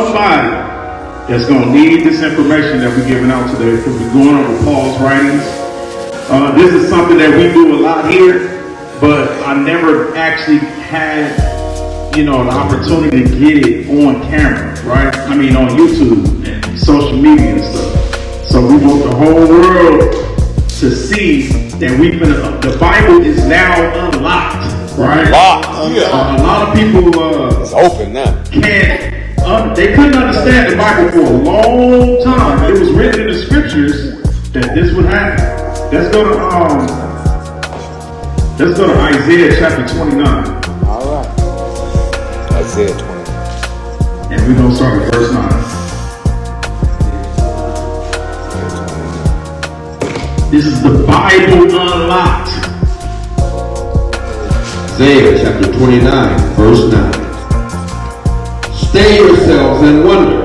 somebody that's going to need this information that we're giving out today, because we're going over Paul's writings. This is something that we do a lot here, but I never actually had, the opportunity to get it on camera, right? I mean, on YouTube and social media and stuff. So we want the whole world to see that the Bible is now unlocked, right? A lot of people it's open now. They couldn't understand the Bible for a long time. It was written in the scriptures that this would happen. Let's go to Isaiah chapter 29. All right. Isaiah 29. And we're going to start with verse 9. This is the Bible unlocked. Isaiah chapter 29, verse 9. Stay yourselves and wonder.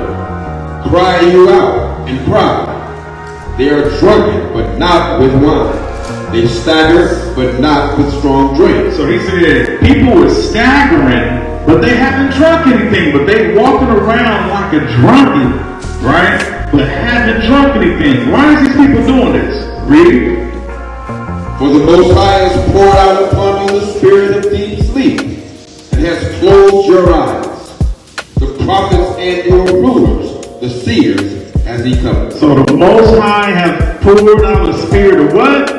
Cry you out and cry. They are drunken, but not with wine. They stagger, but not with strong drink. So he said, people were staggering, but they haven't drunk anything. But they walking around like a drunken, right? But haven't drunk anything. Why is these people doing this? Read. For the Most High has poured out upon you the spirit of deep sleep, and has closed your eyes. The prophets and your rulers, the seers, has he covered. So the Most High has poured out the spirit of what?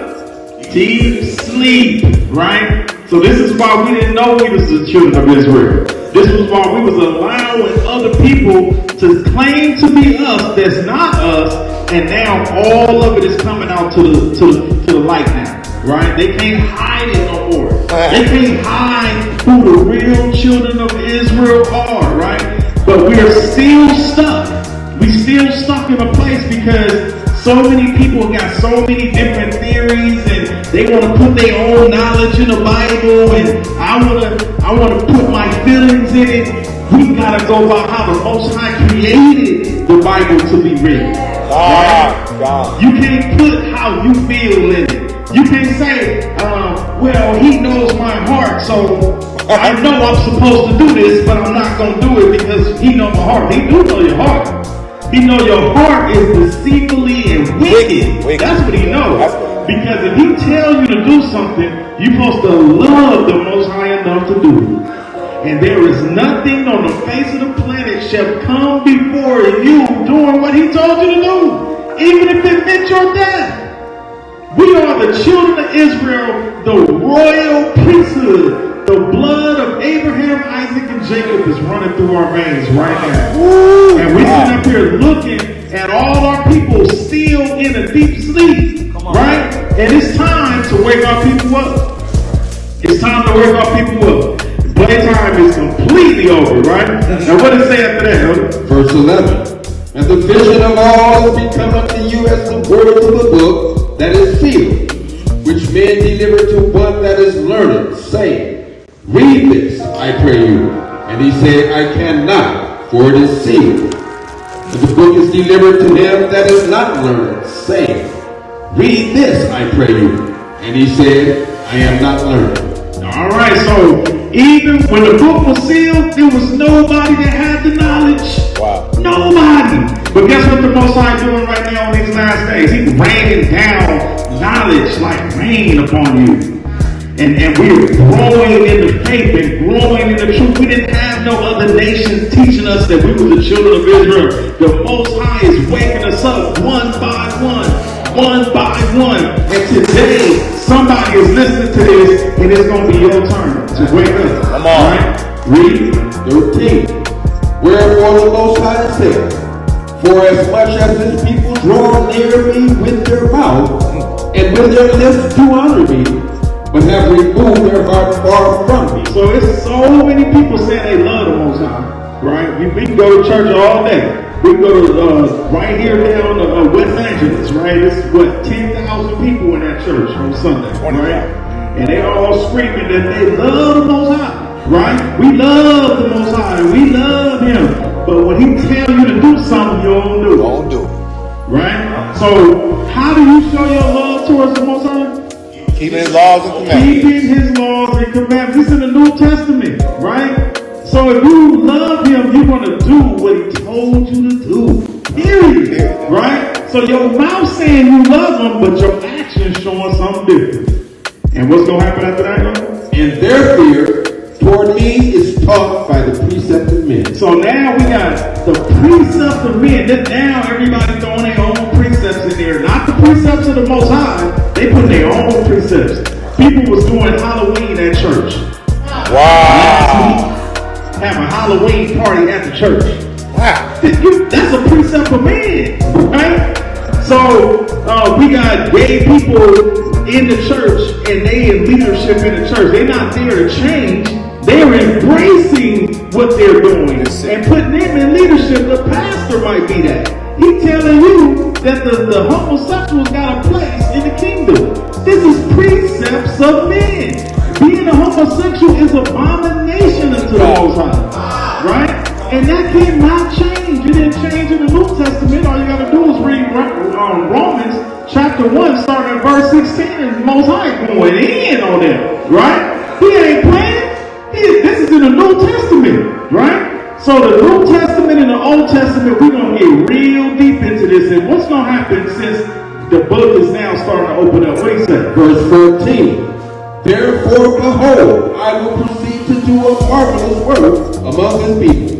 Deep sleep, right? So this is why we didn't know we was the children of Israel. This was why we was allowing other people to claim to be us that's not us, and now all of it is coming out to the light now, right? They can't hide it no more. They can't hide who the real children of Israel are, right? But we are still stuck. We still stuck in a place because so many people got so many different theories, and they want to put their own knowledge in the Bible, and I want to put my feelings in it. We gotta go by how the Most High created the Bible to be written. Right? You can't put how you feel in it. You can't say, well, he knows my heart, so I know I'm supposed to do this, but I'm not gonna do it because he knows my heart. He do know your heart. He know your heart is deceitfully and wicked. That's what he knows. Because if he tells you to do something, you're supposed to love the Most High enough to do it. And there is nothing on the face of the planet shall come before you doing what he told you to do, even if it meant your death. We are the children of Israel, the royal priesthood. The blood of Abraham, Isaac, and Jacob is running through our veins right now. And we're sitting up here looking at all our people still in a deep sleep, right? And it's time to wake our people up. It's time to wake our people up. Playtime is completely over, right? Now what does it say after that? Verse 11. And the vision of all has become unto you as the words of a book that is sealed, which men deliver to one that is learned, saying, read this, I pray you. And he said, I cannot, for it is sealed. And the book is delivered to him that is not learned, saying, read this, I pray you. And he said, I am not learned. All right, so even when the book was sealed, there was nobody that had the knowledge. Wow. Nobody. But guess what the Most High doing right now in these last days? He's raining down knowledge like rain upon you. And we're growing in the faith and growing in the truth. We didn't have no other nations teaching us that we were the children of Israel. The Most High is waking us up one by one. And today, somebody is listening to this, and it's going to be your turn to wake up. Come on. Right? Read. 13. Wherefore the Most High said, for as much as his people draw near me with their mouth, and with their lips to honor me, but have removed their heart far from me. So it's so many people saying they love the Most High, right? We can go to church all day. We can go to right here down West Angeles, right? It's 10,000 people in that church on Sunday, right? And they all screaming that they love the Most High, right? We love the Most High. We love Him. But when He tells you to do something, you don't do it. Don't do it. Right? So how do you show your love towards the Most High? Keeping His laws and commandments. Keeping His laws and commandments. It's in the New Testament, right? So if you love Him, you're going to do what He told told you to do. Period. Right? So your mouth saying you love them, but your actions showing something different. And what's going to happen after that? And their fear toward me is taught by the precept of men. So now we got the precepts of men. Now everybody throwing their own precepts in there. Not the precepts of the Most High. They put their own precepts. People was doing Halloween at church. Wow. Have a Halloween party at the church. Wow. That's a precept of man, right? So we got gay people in the church, and they in leadership in the church. They're not there to change. They're embracing what they're doing and putting them in leadership. The pastor might be that. He's telling you that the homosexuals got a place in the kingdom. This is precepts of men. Being a homosexual is abomination unto the Most High, right? And that cannot change. It didn't change in the New Testament. All you got to do is read Romans chapter 1, starting at verse 16, and the Most High going in on them, right? He ain't playing. This is in the New Testament, right? So the New Testament and the Old Testament, we're going to get real deep into this. And what's going to happen since the book is now starting to open up? What do you say? Verse 14. Therefore, behold, I will proceed to do a marvelous work among his people,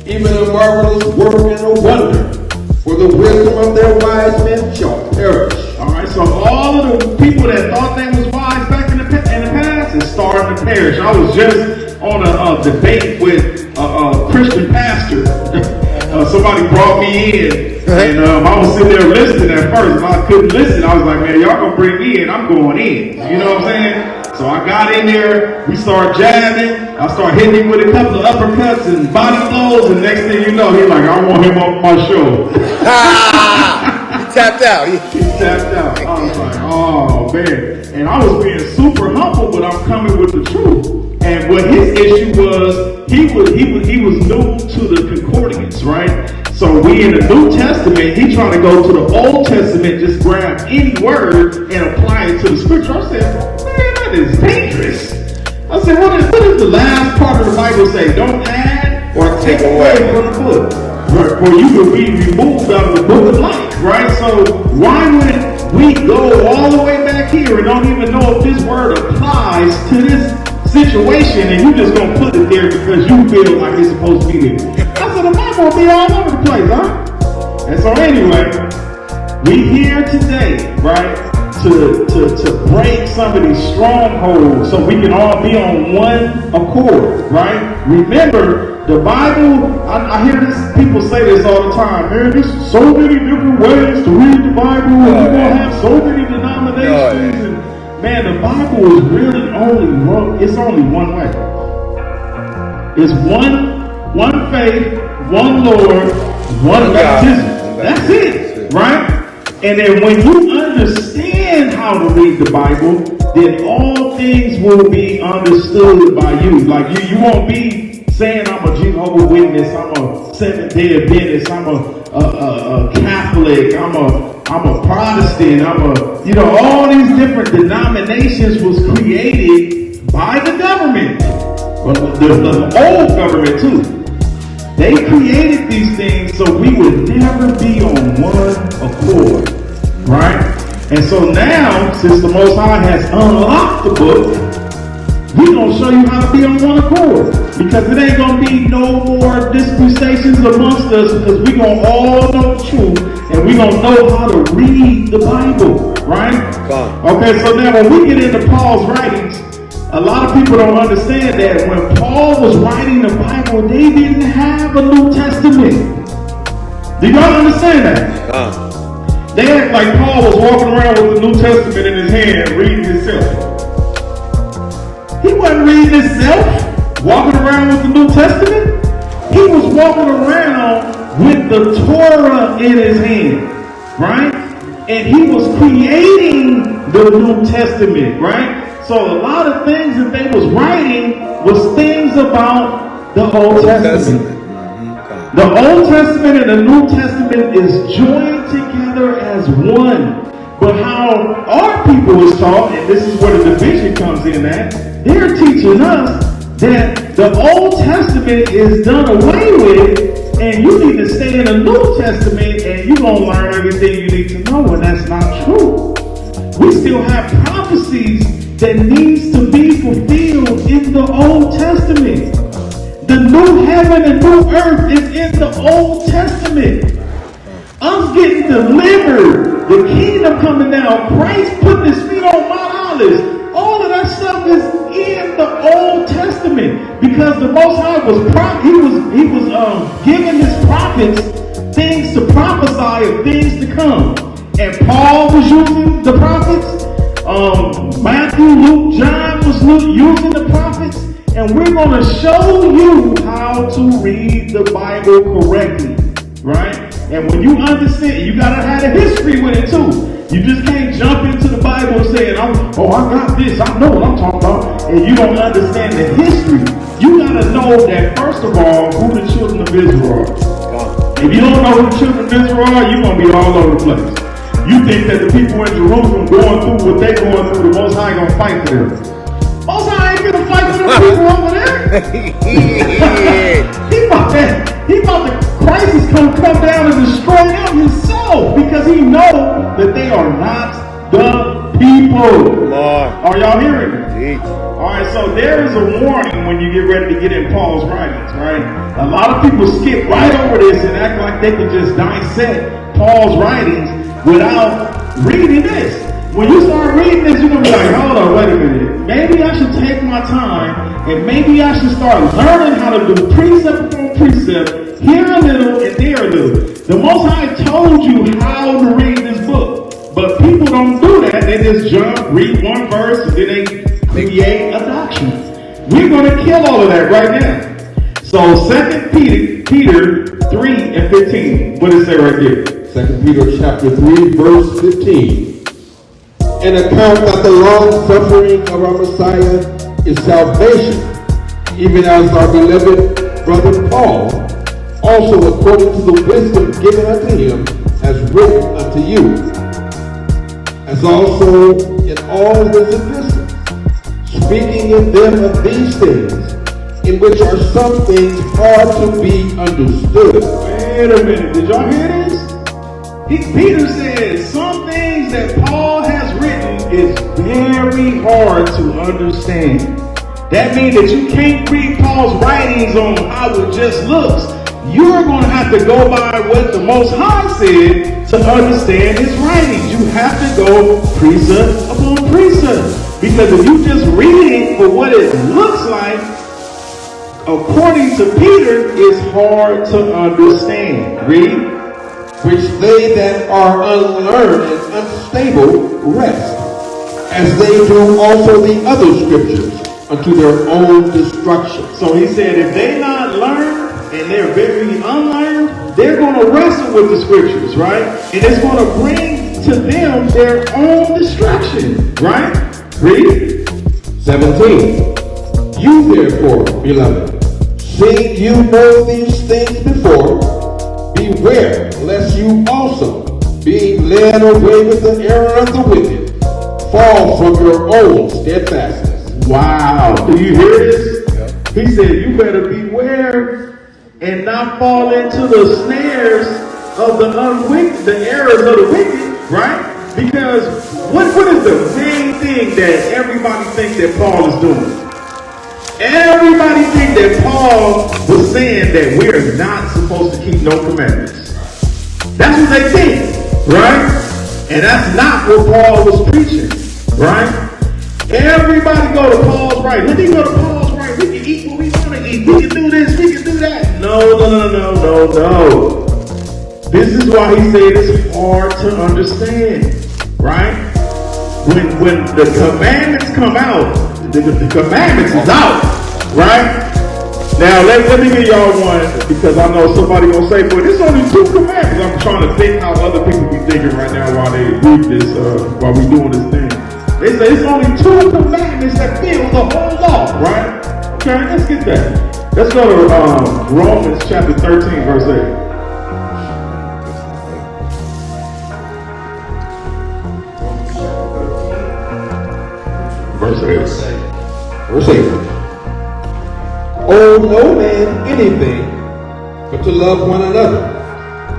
even a marvelous work and a wonder, for the wisdom of their wise men shall perish. All right, so all of the people that thought they was wise back in the past is starting to perish. I was just on a debate with a Christian pastor. Somebody brought me in, and I was sitting there listening at first. If I couldn't listen, I was like, man, y'all gonna bring me in, I'm going in. You know what I'm saying? So I got in there, we started jabbing, I started hitting him with a couple of uppercuts and body blows, and next thing you know, he's like, I want him on my show. He tapped out. He tapped out. I was like, oh man. And I was being super humble, but I'm coming with the truth. And what his issue was, he was new to the concordance, right? So we in the New Testament, he trying to go to the Old Testament, just grab any word and apply it to the scripture. I said, man, that is dangerous. I said, what is the last part of the Bible say? Don't add or take away from the book. For you will be removed out of the book of life, right? So why would we go all the way back here and don't even know if this word applies to this situation, and you just gonna put it there because you feel like it's supposed to be there? I said, the Bible will be all over the place, huh? And so anyway, we here today, right, to break some of these strongholds so we can all be on one accord, right? Remember, the Bible, I hear people say this all the time, man, there's so many different ways to read the Bible, and we're gonna have so many denominations, and man, the Bible is really it's only one way. It's one faith, one Lord, one baptism. That's it, right? And then when you understand how to read the Bible, then all things will be understood by you. Like you won't be saying I'm a Jehovah's Witness, I'm a Seventh-day Adventist, I'm a Catholic, I'm a Protestant, all these different denominations was created by the government. The old government too. They created these things so we would never be on one accord, right? And so now, since the Most High has unlocked the book, we're going to show you how to be on one accord. Because it ain't going to be no more disputations amongst us, because we're going to all know the truth, and we're going to know how to read the Bible, right? Okay, so now when we get into Paul's writings, a lot of people don't understand that when Paul was writing the Bible, they didn't have a New Testament. Do y'all understand that? They act like Paul was walking around with the New Testament in his hand, reading himself. He wasn't reading himself, walking around with the New Testament. He was walking around with the Torah in his hand, right? And he was creating the New Testament, right? So a lot of things that they was writing was things about the Old Testament. The Old Testament and the New Testament is joined together as one. But how our people is taught, and this is where the division comes in at, they're teaching us that the Old Testament is done away with, and you need to stay in the New Testament and you're going to learn everything you need to know, and that's not true. We still have prophecies that needs to be fulfilled in the Old Testament. The new heaven and new earth is in the Old Testament. I'm getting delivered. The kingdom coming down. Christ putting his feet on Mount Olives. All of that stuff is in the Old Testament, because the Most High was giving his prophets things to prophesy of things to come. And Paul was using the prophets. Matthew, Luke, John was using the prophets. And we're going to show you how to read the Bible correctly, right? And when you understand, you got to have a history with it too. You just can't jump into the Bible saying, I got this, I know what I'm talking about, and you don't understand the history. You got to know that, first of all, who the children of Israel are. If you don't know who the children of Israel are, you're going to be all over the place. You think that the people in Jerusalem going through what they're going through, the Most High going to fight for them. Most High ain't going to fight for them people over there. He about to, Christ is going to come down and destroy them himself, because he knows that they are not the people. Are y'all hearing me? Alright, so there is a warning when you get ready to get in Paul's writings, right? A lot of people skip right over this and act like they can just dissect Paul's writings without reading this. When you start reading this, you're going to be like, hold on, wait a minute. Maybe I should take my time, and maybe I should start learning how to do precept upon precept, here a little and there a little. The Most High told you how to read this book, but people don't do that. They just jump, read one verse, and then they create a doctrine. We're going to kill all of that right now. So 2 Peter 3 and 15. What does it say right there? 2 Peter chapter 3, verse 15. An account that the long suffering of our Messiah is salvation, even as our beloved brother Paul, also according to the wisdom given unto him, has written unto you, as also in all his epistles, speaking in them of these things, in which are some things hard to be understood. Wait a minute, did y'all hear this? Peter says some things that Paul has written is very hard to understand. That means that you can't read Paul's writings on how it just looks. You're going to have to go by what the Most High said to understand his writings. You have to go precept upon precept. Because if you just read it for what it looks like, according to Peter, it's hard to understand. Read. Which they that are unlearned and unstable rest, as they do also the other scriptures, unto their own destruction. So he said if they not learned and they're very unlearned, they're going to wrestle with the scriptures, right? And it's going to bring to them their own destruction, right? Read. 17. You therefore, beloved, seeing you know these things before, beware lest you also, being led away with the error of the wicked, fall from your own steadfastness. Wow. Do you hear this? Yeah. He said you better beware and not fall into the snares of the errors of the wicked, right? Because what is the main thing that everybody thinks that Paul is doing? Everybody think that Paul was saying that we're not supposed to keep no commandments. That's what they think, right? And that's not what Paul was preaching, right? Everybody go to Paul's right. When they go to Paul's right, we can eat what we want to eat. We can do this, we can do that. No. This is why he said it's hard to understand, right? When the commandments come out, the commandments is out, right? Now let me give y'all one, because I know somebody gonna say, "But it's only 2 commandments." I'm trying to think how other people be thinking right now while they read this, while we doing this thing. They say it's only 2 commandments that fill the whole law, right? Okay, let's get that. Let's go to Romans chapter 13, verse 8. Verse 8. Verse 8. owe no man anything but to love one another.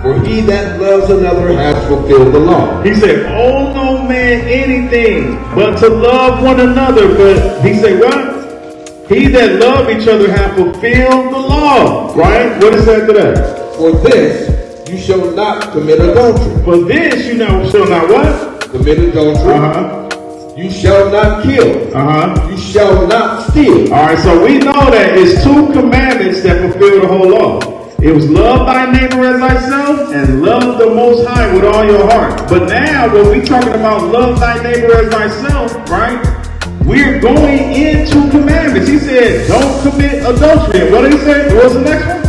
For he that loves another has fulfilled the law. He said, owe no man anything but to love one another. But he said what? He that love each other have fulfilled the law. Right? What is that to that? For this you shall not commit adultery. For this you shall not what? Commit adultery. You shall not kill. You shall not steal. Alright, so we know that it's two commandments that fulfill the whole law. It was love thy neighbor as thyself and love the Most High with all your heart. But now when we're talking about love thy neighbor as thyself, right? We're going into commandments. He said, don't commit adultery. And what did he say? What was the next one?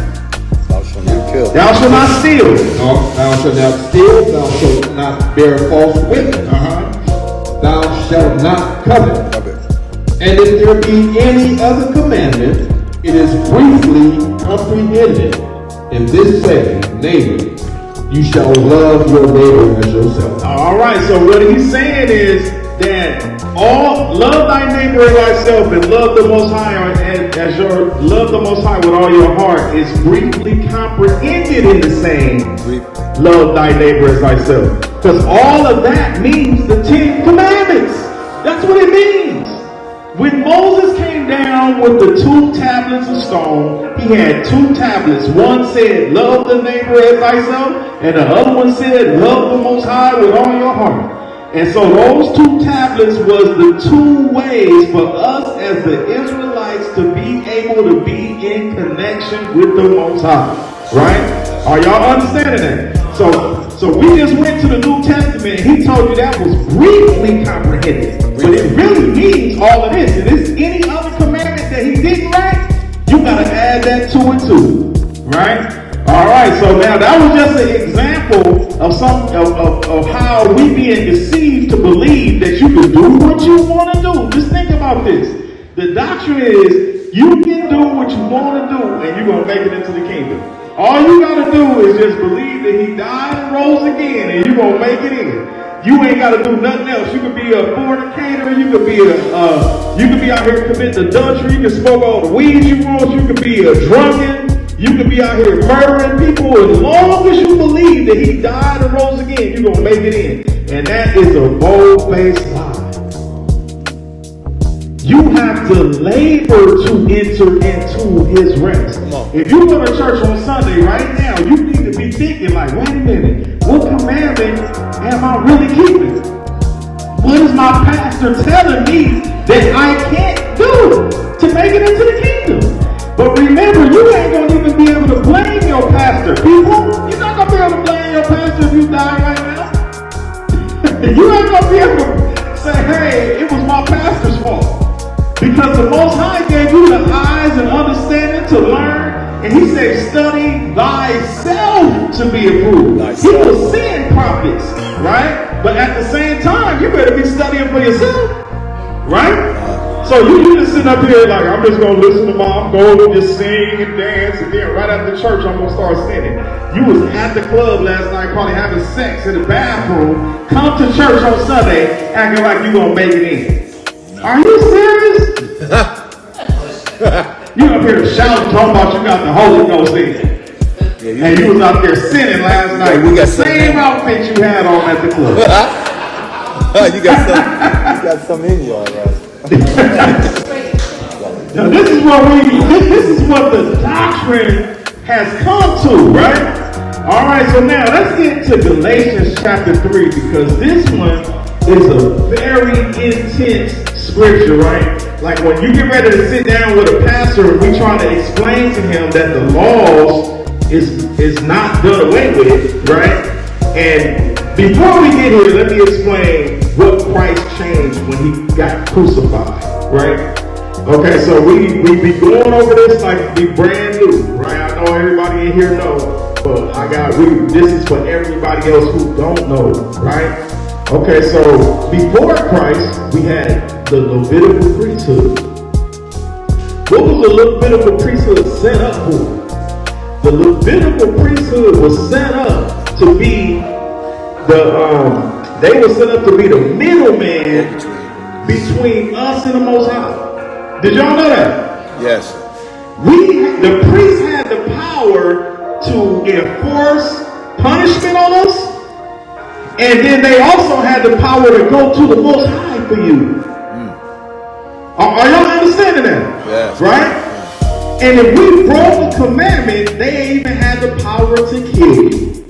Thou shalt not kill. Thou shalt not steal. No, thou shalt not steal. Thou shalt not bear false witness. Thou shalt not covet. And if there be any other commandment, it is briefly comprehended in this saying, namely, you shall love your neighbor as yourself. All right, so what he's saying is that love thy neighbor as thyself and love the Most High love the Most High with all your heart is briefly comprehended in the saying, love thy neighbor as thyself. Because all of that means the 10 commandments. That's what it means. When Moses came down with the 2 tablets of stone, he had 2 tablets. One said, love the neighbor as thyself, and the other one said, love the Most High with all your heart. And so those 2 tablets was the 2 ways for us as the Israelites to be able to be in connection with the Most High. Right? Are y'all understanding that? So we just went to the New Testament and he told you that was briefly comprehended. But it really means all of this. And if any other commandment that he didn't write, you got to add that 2 and 2. Right? Alright, so now that was just an example of how we being deceived to believe that you can do what you want to do. Just think about this. The doctrine is you can do what you want to do and you're going to make it into the kingdom. All you got to do is just believe that he died and rose again and you're going to make it in. You ain't got to do nothing else. You could be a fornicator. You could be out here committing adultery. You can smoke all the weed you want. You could be a drunken. You could be out here murdering people. As long as you believe that he died and rose again, you're going to make it in. And that is a bold-faced lie. You have to labor to enter into his rest. If you go to church on Sunday right now, you need to be thinking like, wait a minute, what commandment am I really keeping? What is my pastor telling me that I can't do to make it into the kingdom? But remember, you ain't going to even be able to blame your pastor. People, you're not going to be able to blame your pastor if you die right now. You ain't going to be able to say, hey, it was my pastor's fault. Because the Most High gave you the eyes and understanding to learn. And he said, study thyself to be approved. He will send prophets, right? But at the same time, you better be studying for yourself, right? So you just sitting up here like, I'm just going to listen to Mom, go and just sing and dance, and then right after church, I'm going to start sinning. You was at the club last night probably having sex in the bathroom, come to church on Sunday, acting like you're going to make it in. Are you serious? You up here shouting, talking about you got the Holy Ghost in. And you was out there sinning last night with the same outfit you had on at the club. you got some in you, all right. Now this is what the doctrine has come to, right? Alright, so now let's get to Galatians chapter 3 because this one is a very intense scripture, right? Like when you get ready to sit down with a pastor and we trying to explain to him that the laws is not done away with, right? And before we get here, let me explain what Christ changed when he got crucified, right? Okay, so we be going over this like be brand new, right? I know everybody in here knows, but this is for everybody else who don't know, right? Okay, so before Christ, we had the Levitical priesthood. What was the Levitical priesthood set up for? The Levitical priesthood was set up to be they were set up to be the middleman between us and the Most High. Did y'all know that? Yes. The priest had the power to enforce punishment on us, and then they also had the power to go to the Most High for you. Are y'all understanding that? Yes. Right? And if we broke the commandment, they even had the power to kill you.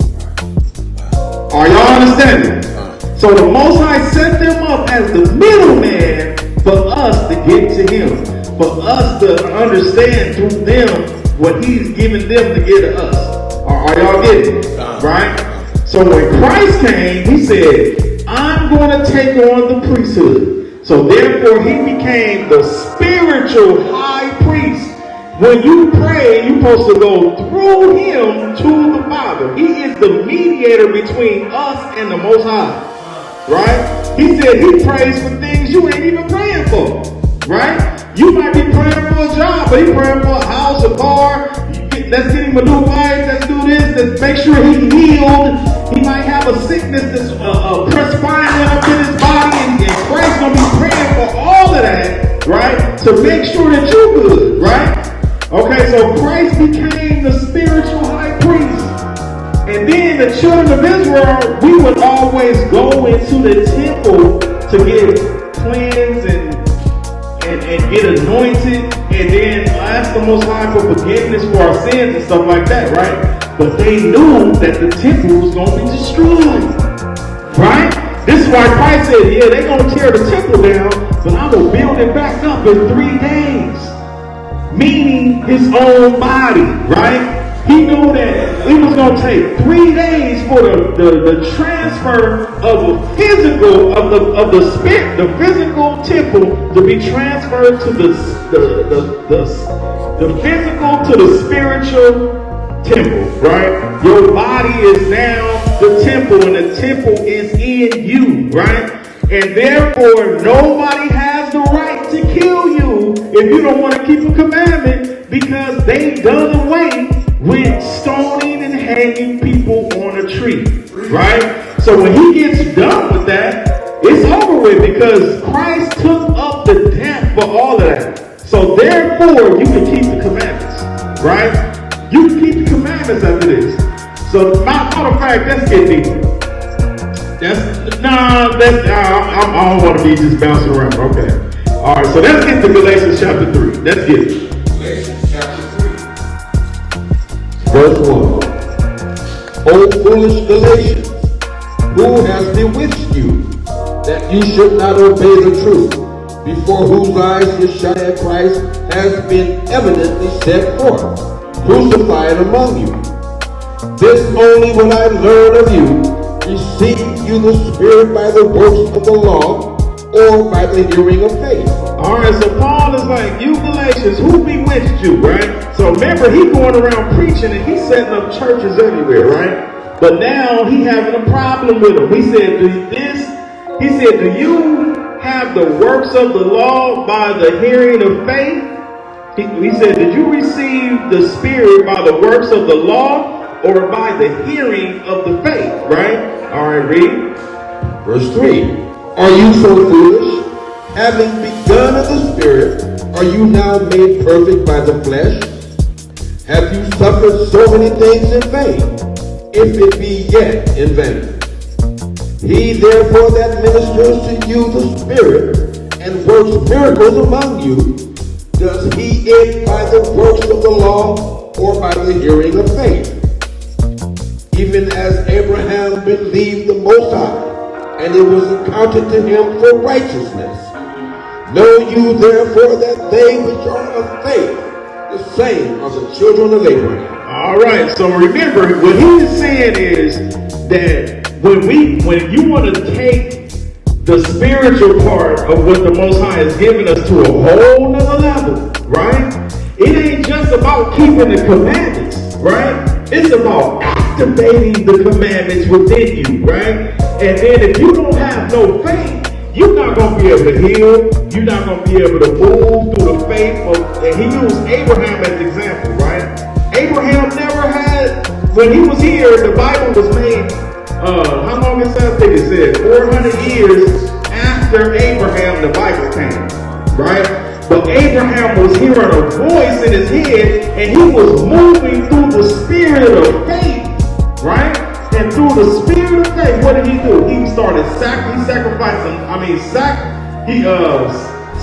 Are y'all understanding? So the Most High set them up as the middleman for us to get to Him, for us to understand through them what He's given them to give to us. Are y'all getting it? Right? So when Christ came, He said, I'm going to take on the priesthood. So therefore He became the spiritual high priest. When you pray, you're supposed to go through Him to the Father. He is the mediator between us and the Most High. Right? He said He prays for things you ain't even praying for. Right? You might be praying for a job, but He praying for a house, a car. Let's get him a new wife. Let's do this. Let's make sure he's healed. He might have a sickness that's perspiring up in his body, and Christ's gonna be praying for all of that, right? To make sure that you're good, right? Okay, so Christ became the spiritual high priest. And then the children of Israel, we would always go into the temple to get cleansed and get anointed, and then ask the Most High for forgiveness for our sins and stuff like that, right? But they knew that the temple was going to be destroyed, right? This is why Christ said, yeah, they're going to tear the temple down, but I'm going to build it back up in 3 days. Meaning His own body, right? He knew that it was going to take 3 days for the transfer of the physical of the spirit, the physical temple to be transferred to the physical to the spiritual temple, right? Your body is now the temple, and the temple is in you, right? And therefore, nobody has the right to kill you if you don't want to keep a commandment, because they done away with stoning and hanging people on a tree, right? So when He gets done with that, it's over with, because Christ took up the debt for all of that. So therefore, you can keep the commandments, right? You can keep the commandments after this. So matter of fact, let's get deeper. I don't want to be just bouncing around. Okay. All right, so let's get to Galatians chapter 3. Let's get it. Galatians chapter 3. Verse 1. O foolish Galatians, who has bewitched you, that you should not obey the truth, before whose eyes Yeshua Christ has been evidently set forth, crucified among you. This only will I learn of you, receive you the Spirit by the works of the law, or by the hearing of faith. Alright, so Paul is like, you Galatians, who bewitched you, right? So remember, he going around preaching and he's setting up churches everywhere, right? But now he having a problem with them. He said, do you have the works of the law by the hearing of faith? He said, did you receive the Spirit by the works of the law, or by the hearing of the faith, right? All right, read. Verse 3. Are you so foolish? Having begun of the Spirit, are you now made perfect by the flesh? Have you suffered so many things in vain, if it be yet in vain? He therefore that ministers to you the Spirit, and works miracles among you, does he it by the works of the law, or by the hearing of faith? Even as Abraham believed the Most High, and it was accounted to him for righteousness. Know you therefore that they which are of faith, the same are the children of Abraham. All right, so remember, what he is saying is that when you want to take the spiritual part of what the Most High has given us to a whole nother level, right? It ain't just about keeping the commandments, right? It's about activating the commandments within you, right? And then if you don't have no faith, you're not going to be able to heal. You're not going to be able to move through the faith and he used Abraham as an example, right? Abraham never had, when he was here, the Bible was made, how long is that? I think it said 400 years after Abraham, the Bible came, right? But Abraham was hearing a voice in his head, and he was moving through the spirit of faith, right? And through the spirit of faith, what did he do? He started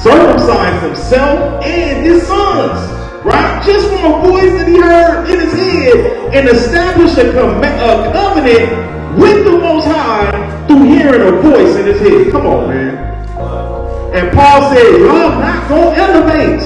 circumcised himself and his sons, right? Just from a voice that he heard in his head, and established a covenant with the Most High through hearing a voice in his head. Come on, man. And Paul said, y'all not going to elevate.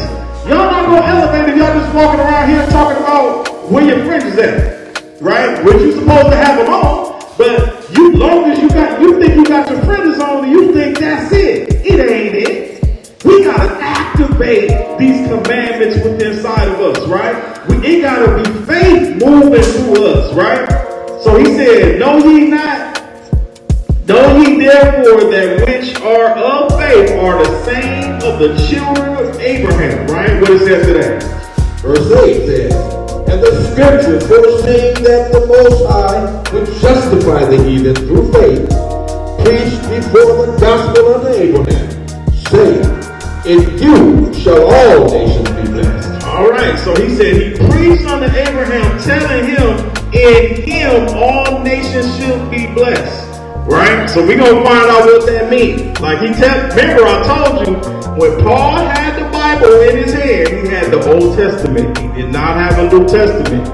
Y'all not going to elevate if y'all just walking around here talking about where your friends is at, right? Which you supposed to have them on, but long as you think you got your friends on, and you think that's it. It ain't it. We got to activate these commandments within inside of us, right? It got to be faith moving through us, right? So he said, know ye therefore that which are of faith are the same of the children of Abraham, right? What it says today. Verse 8 says, and the scripture foreseeing that the Most High would justify the heathen through faith, preached before the gospel unto Abraham, saying, in you shall all nations be blessed. All right, so he said he preached unto Abraham, telling him, in him all nations should be blessed. Right? So we're going to find out what that means. Like remember I told you, when Paul had the Bible in his hand, he had the Old Testament. He did not have a New Testament.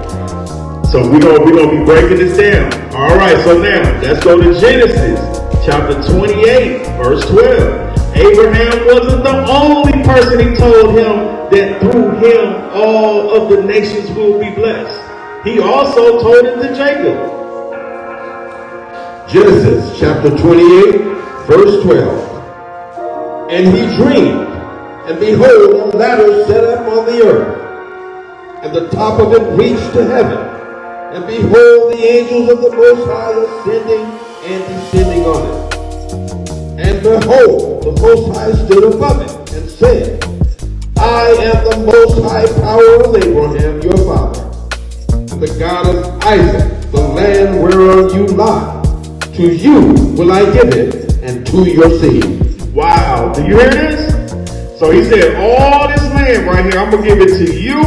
So we're going to be breaking this down. All right, so now let's go to Genesis chapter 28, verse 12. Abraham wasn't the only person. He told him that through him all of the nations will be blessed. He also told it to Jacob. Genesis chapter 28, verse 12. And he dreamed, and behold, a ladder set up on the earth, and the top of it reached to heaven. And behold, the angels of the Most High ascending and descending on it. And behold, the Most High stood above it, and said, I am the Most High power of Abraham your father, and the God of Isaac, the land whereon you lie. To you will I give it, and to your seed. Wow, do you hear this? So he said, all this land right here, I'm going to give it to you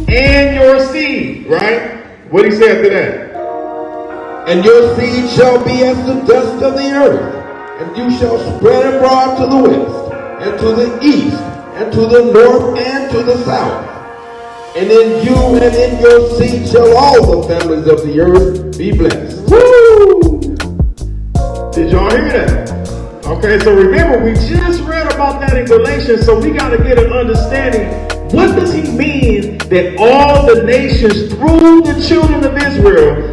and your seed, right? What he said after that? And your seed shall be as the dust of the earth, and you shall spread abroad to the west, and to the east, and to the north, and to the south. And in you and in your seed shall all the families of the earth be blessed. Woo! Did y'all hear that? Okay, so remember, we just read about that in Galations, so we got to get an understanding. What does he mean that all the nations through the children of Israel,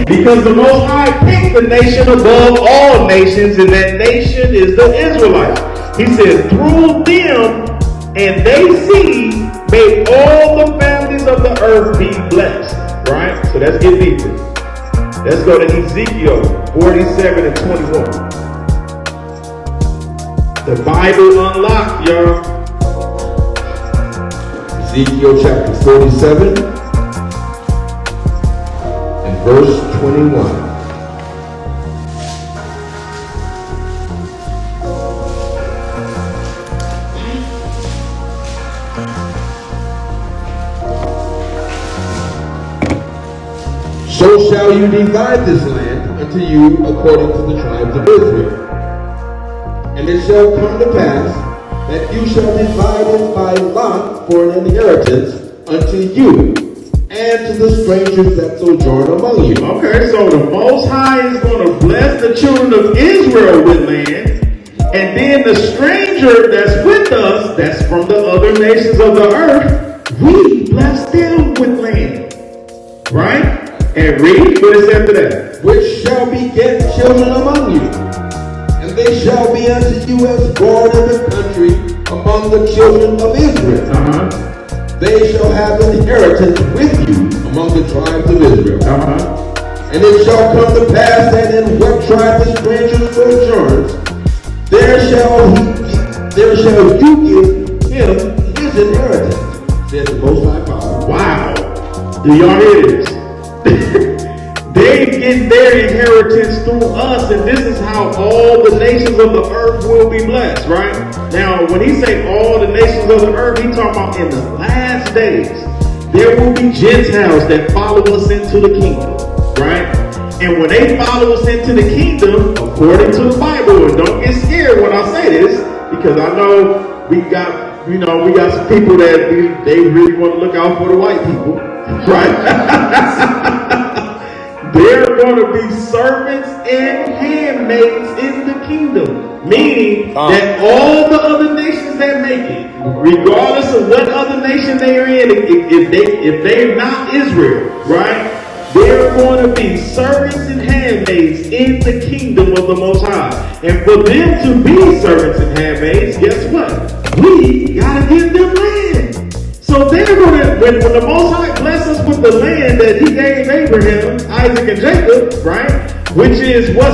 because the Most High picked the nation above all nations, and that nation is the Israelites. He said, through them and they see, may all the families of the earth be blessed. Right? So let's get deeper. Let's go to Ezekiel 47 and 21. The Bible unlocked, y'all. Ezekiel chapter 47 and verse 21. So shall you divide this land unto you according to the tribes of Israel. And it shall come to pass that you shall divide it by lot for an inheritance unto you and to the strangers that sojourn among you. Okay, so the Most High is going to bless the children of Israel with land, and then the stranger that's with us, that's from the other nations of the earth, we bless them with land. Right? And read what is after that. Which shall beget children among you, and they shall be unto you as born in the country among the children of Israel. They shall have inheritance with you among the tribes of Israel. And it shall come to pass that in what tribe the stranger sojourns, there shall you give him his inheritance, says the Most High Power. Wow. Do y'all hear this? They getting their inheritance through us, and this is how all the nations of the earth will be blessed, right? Now, when he say all the nations of the earth, he talking about in the last days, there will be Gentiles that follow us into the kingdom, right? And when they follow us into the kingdom, according to the Bible, and don't get scared when I say this, because I know we got some people that they really want to look out for the white people, right? They're going to be servants and handmaids in the kingdom. Meaning that all the other nations that make it, regardless of what other nation they are in, if they're not Israel, right? They're going to be servants and handmaids in the kingdom of the Most High. And for them to be servants and handmaids, guess what? We got to give them land. So they're going to, when the Most High bless us with the land that he gave Abraham, Isaac, and Jacob, right? Which is what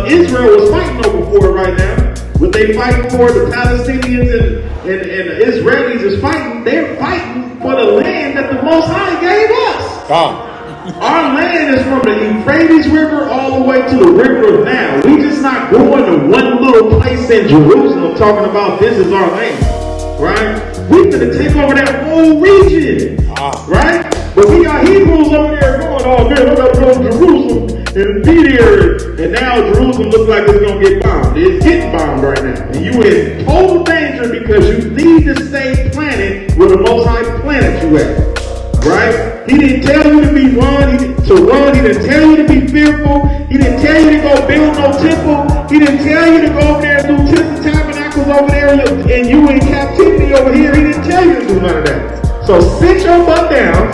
Israel was fighting over for right now. What they fighting for, the Palestinians and the Israelis is fighting. They're fighting for the land that the Most High gave us. Our land is from the Euphrates River all the way to the river of Nile. We just not going to one little place in Jerusalem talking about this is our land, right? We're going to take over that whole region, right? But we got Hebrews over there going, oh man, I'm going to go to Jerusalem and be there. And now Jerusalem looks like it's going to get bombed. It's getting bombed right now. And you in total danger because you need to stay planted where the Most High planted you at. Right? He didn't tell you to be run. He didn't tell you to be fearful. He didn't tell you to go build no temple. He didn't tell you to go over there and do tents and tabernacles over there and you in captivity over here. He didn't tell you to do none of that. So sit your butt down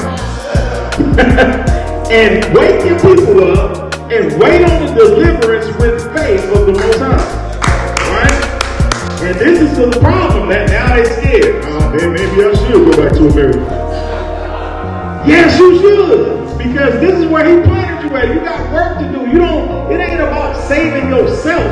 and wake your people up and wait on the deliverance with faith of the Most High. Right? And this is the problem that now they're scared. Maybe I should go back to America. Yes, you should, because this is where he planted you at. You got work to do. It ain't about saving yourself,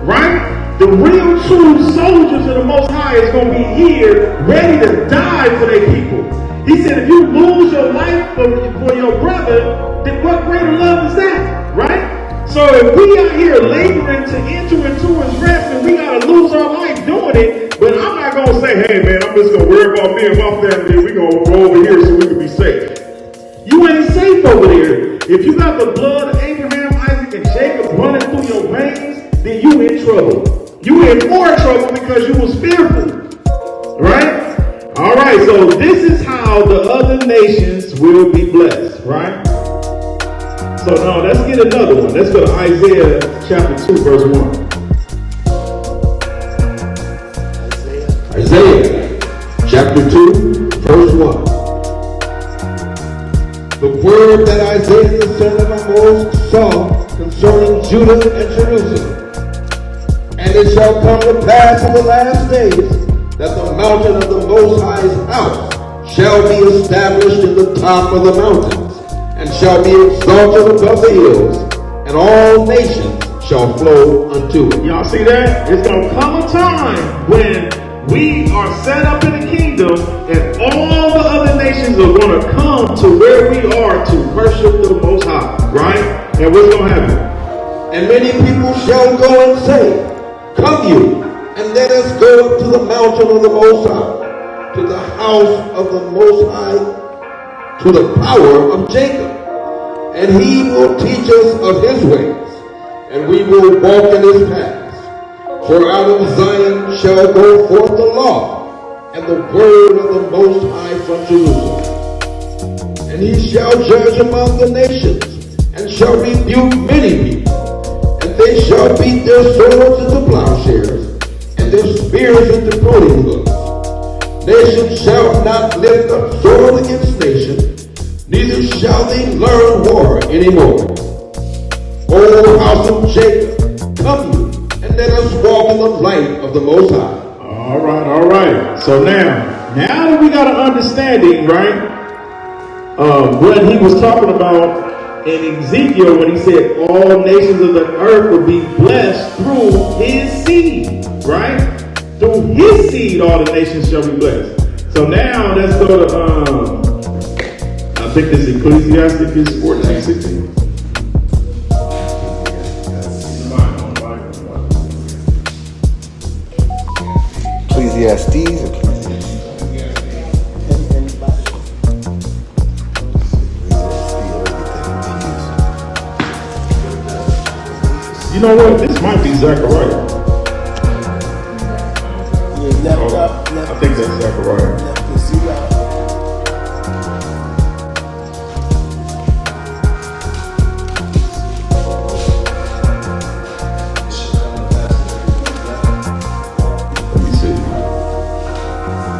right? The real true soldiers of the Most High is going to be here, ready to die for their people. He said, if you lose your life for your brother, then what greater love is that, right? So if we are here laboring to enter into his rest and we got to lose our life doing it, but I'm not going to say, hey man, I'm just going to worry about me and my family and we're going to go over here so we can be safe. You ain't safe over there. If you got the blood of Abraham, Isaac, and Jacob running through your veins, then you in trouble. You in more trouble because you was fearful. Right? Alright, so this is how the other nations will be blessed. Right? So now let's get another one. Let's go to Isaiah chapter 2, verse 1. Isaiah chapter 2, verse 1. The word that Isaiah the son of Amoz saw concerning Judah and Jerusalem. And it shall come to pass in the last days that the mountain of the Most High's house shall be established in the top of the mountains, and shall be exalted above the hills, and all nations shall flow unto it. Y'all see that? It's going to come a time when we are set up in the kingdom and all the other nations are going to come to where we are to worship the Most High, right? And what's going to happen? And many people shall go and say, come you, and let us go up to the mountain of the Most High, to the house of the Most High, to the power of Jacob. And he will teach us of his ways, and we will walk in his paths. For out of Zion shall go forth the law, and the word of the Most High from Jerusalem. And he shall judge among the nations, and shall rebuke many people. And they shall beat their swords into plowshares, and their spears into pruning hooks. Nation shall not lift up sword against nation, neither shall they learn war anymore. O house of Jacob, come you, and let us walk in the light of the Most High. All right. So now that we got an understanding, right, what he was talking about in Ezekiel when he said all nations of the earth will be blessed through his seed, right? Through his seed, all the nations shall be blessed. So now let's go to, I think this Ecclesiastes is 14:16. Ecclesiastes. You know what? This might be Zechariah. I think that's Zechariah. Let me see.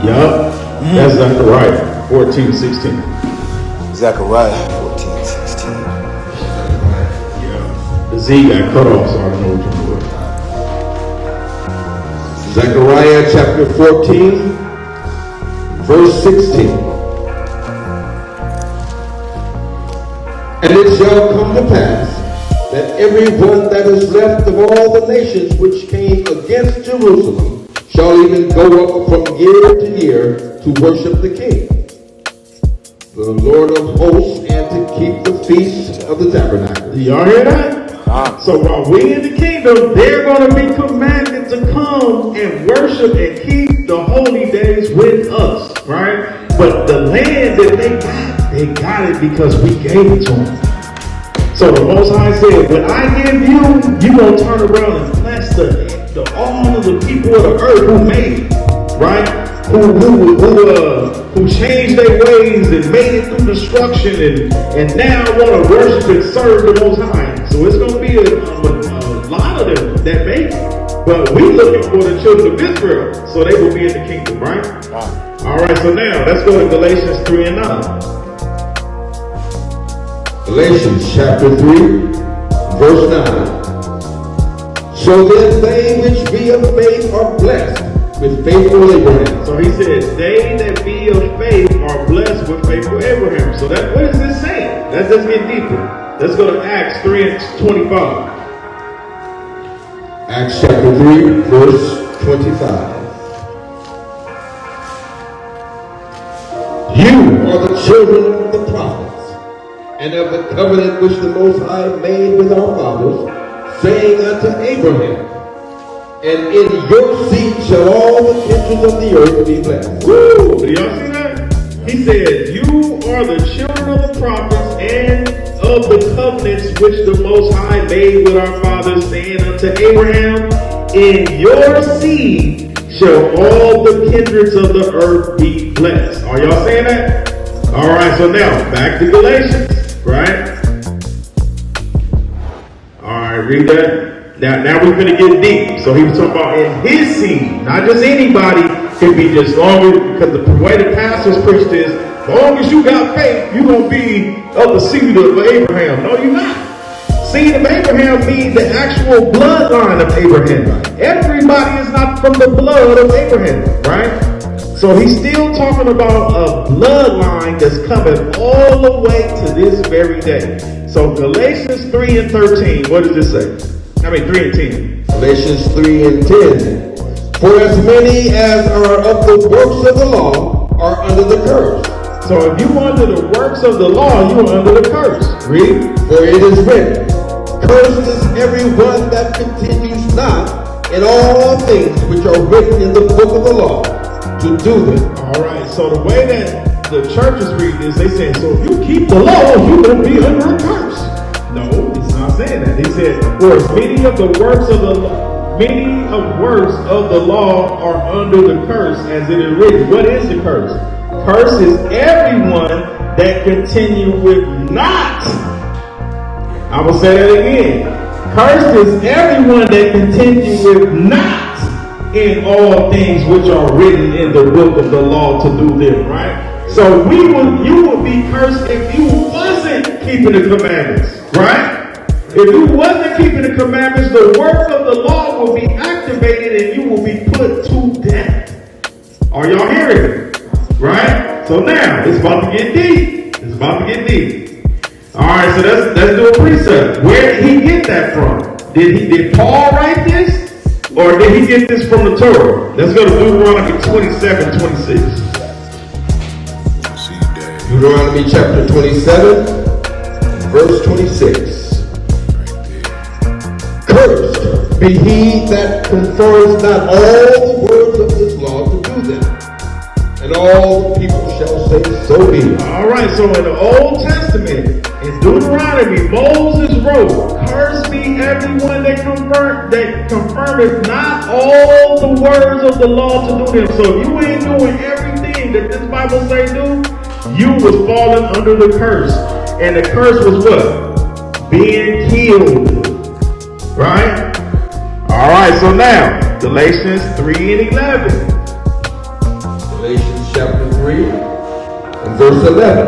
Yup. That's Zechariah 14:16. Zechariah 14:16. The Z got cut off, so I don't know which one it was. Zechariah chapter 14, verse 16. And it shall come to pass that every one that is left of all the nations which came against Jerusalem shall even go up from year to year to worship the King, the Lord of hosts, and to keep the feast of the tabernacle. Do y'all hear that? So while we in the kingdom, they're going to be commanded to come and worship and keep the holy days with us, right? But the land that they got it because we gave it to them. So the Most High said, when I give you, you're going to turn around and bless all of the people of the earth who made it, right? Who changed their ways and made it through destruction and now want to worship and serve the Most High. So it's going to be a lot of them that make it. But we're looking for the children of Israel, so they will be in the kingdom, right? All right, so now let's go to Galatians 3 and 9. Galatians chapter 3, verse 9. So then they which be of faith are blessed with faithful Abraham. So he said, they that be of faith are blessed with faithful Abraham. So that, what is this saying? Let's just get deeper. Let's go to Acts 3 and 25. Acts chapter 3, verse 25. You are the children of the prophets, and of the covenant which the Most High made with our fathers, saying unto Abraham, and in your seed shall all the kindreds of the earth be blessed. Woo! Do y'all see that? He said, you are the children of the prophets and of the covenants which the Most High made with our fathers, saying unto Abraham, in your seed shall all the kindreds of the earth be blessed. Are y'all saying that? All right, so now back to Galatians, right? All right, read that. Now we're going to get deep. So he was talking about in his seed, not just anybody. Could be just long as, because the way the pastors preach this, as long as you got faith, you're going to be of the seed of Abraham. No, you're not. Seed of Abraham means the actual bloodline of Abraham. Everybody is not from the blood of Abraham, right? So he's still talking about a bloodline that's coming all the way to this very day. So Galatians 3 and 13, what does it say? 3 and 10. Galatians 3 and 10. For as many as are of the works of the law are under the curse. So if you under the works of the law, you are under the curse. Read. For it is written, cursed is everyone that continues not in all things which are written in the book of the law to do them. All right. So the way that the churches read this, they say, so if you keep the law, you will be under a curse. No, it's not saying that. He said, for as many of the works of the law, many of works of the law are under the curse, as it is written. What is the curse? Curse is everyone that continue with not. I will say that again. Curse is everyone that continue with not in all things which are written in the book of the law to do them, right? So you would be cursed if you wasn't keeping the commandments, right? If you wasn't keeping the commandments, the work of the law will be activated and you will be put to death. Are y'all hearing it? Right? So now, it's about to get deep. It's about to get deep. Alright, so let's do a precept. Where did he get that from? Did Paul write this? Or did he get this from the Torah? Let's go to Deuteronomy 27:26. Deuteronomy chapter 27, verse 26. Cursed be he that confirms not all the words of this law to And all the people shall say, so be it. All right, so in the Old Testament, in Deuteronomy, Moses wrote, "Cursed be everyone that confirmeth not all the words of the law to do them." So if you ain't doing everything that this Bible say do, you was falling under the curse. And the curse was what? Being killed. Right? All right, so now, Galatians 3 and 11. Galatians chapter 3 and verse 11.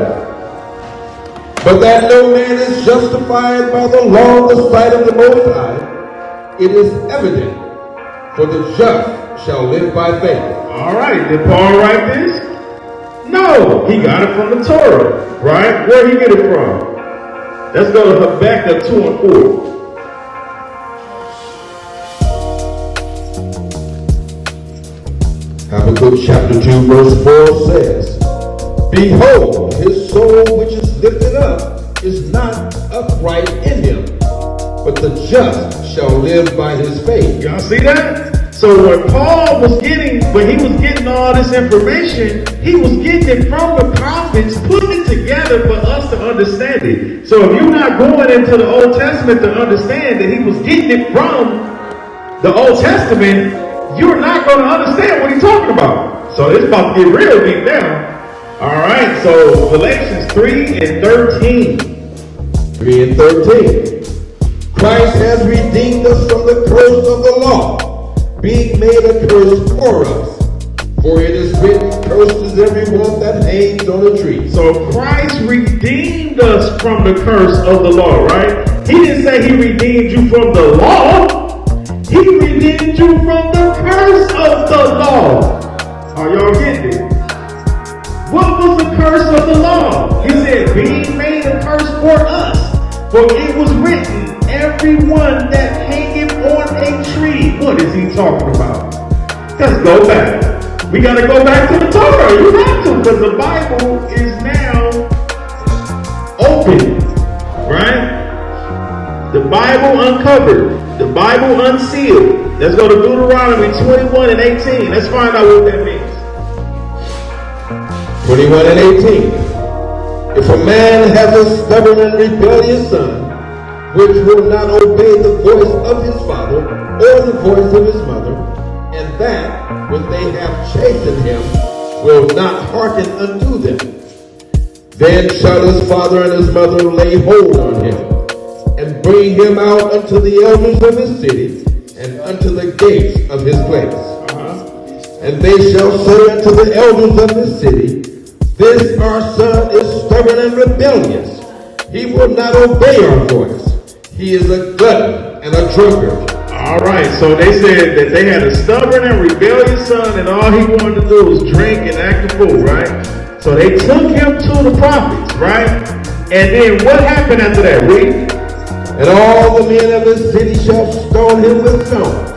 But that no man is justified by the law in the sight of the Most High, it is evident, for the just shall live by faith. All right, did Paul write this? No, he got it from the Torah, right? Where did he get it from? Let's go to Habakkuk 2 and 4. Habakkuk chapter 2 verse 4 says, Behold, his soul which is lifted up is not upright in him, but the just shall live by his faith. Y'all see that? So when Paul was getting all this information, he was getting it from the prophets, putting it together for us to understand it. So if you're not going into the Old Testament to understand that he was getting it from the Old Testament, you're not going to understand what he's talking about. So it's about to get real deep now. All right, so Galatians 3 and 13. 3 and 13. Christ has redeemed us from the curse of the law, being made a curse for us. For it is written, cursed is everyone that hangs on a tree. So Christ redeemed us from the curse of the law, right? He didn't say he redeemed you from the law. He redeemed you from the curse of the law. Are y'all getting it? What was the curse of the law? He said, being made a curse for us. For it was written, everyone that hangeth on a tree. What is he talking about? Let's go back. We got to go back to the Torah. You have to, because the Bible is now open, right? The Bible uncovered. The Bible unsealed. Let's go to Deuteronomy 21 and 18. Let's find out what that means. 21 and 18. If a man has a stubborn and rebellious son, which will not obey the voice of his father or the voice of his mother, and that, when they have chastened him, will not hearken unto them, then shall his father and his mother lay hold on him, and bring him out unto the elders of his city, and unto the gates of his place. And they shall say unto the elders of his city, This our son is stubborn and rebellious. He will not obey our voice. He is a glutton and a drunkard. All right, so they said that they had a stubborn and rebellious son, and all he wanted to do was drink and act a fool, right? So they took him to the prophets, right? And then what happened after that, Reed? And all the men of the city shall stone him with stones,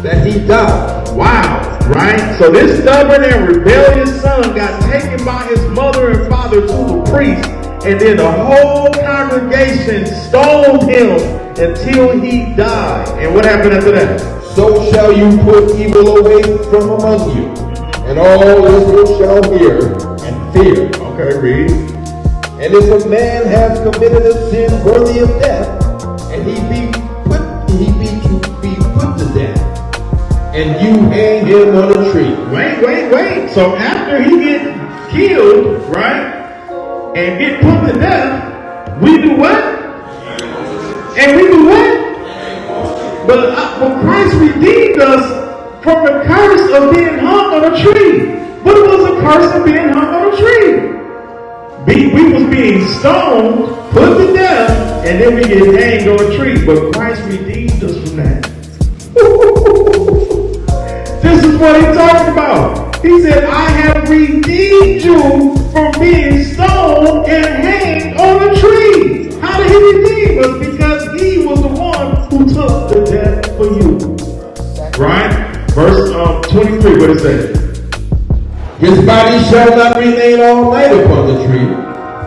that he die. Wow, right? So this stubborn and rebellious son got taken by his mother and father to the priest, and then the whole congregation stoned him until he died. And what happened after that? So shall you put evil away from among you, and all Israel shall hear and fear. Okay, read. And if a man has committed a sin worthy of death, and he be put to death, and you hang him on a tree. Wait. So after he get killed, right, and get put to death, we do what? And we do what? But Christ redeemed us from the curse of being hung on a tree. What was the curse of being hung on a tree? We was being stoned, put to death, and then we get hanged on a tree. But Christ redeemed us from that. This is what he's talking about. He said, I have redeemed you from being stoned and hanged on a tree. How did he redeem us? Because he was the one who took the death for you. Right? Verse 23, what it says? His body shall not remain all night upon the tree,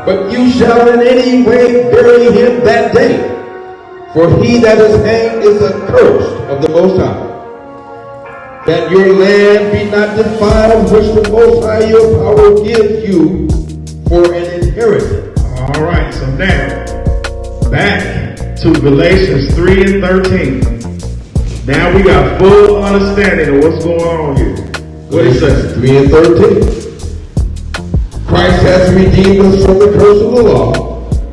but you shall in any way bury him that day. For he that is hanged is accursed of the Most High. that your land be not defiled, which the Most High your power gives you for an inheritance. All right, so now, back to Galatians 3 and 13. Now we got full understanding of what's going on here. What it says? 3 and 13. Christ has redeemed us from the curse of the law,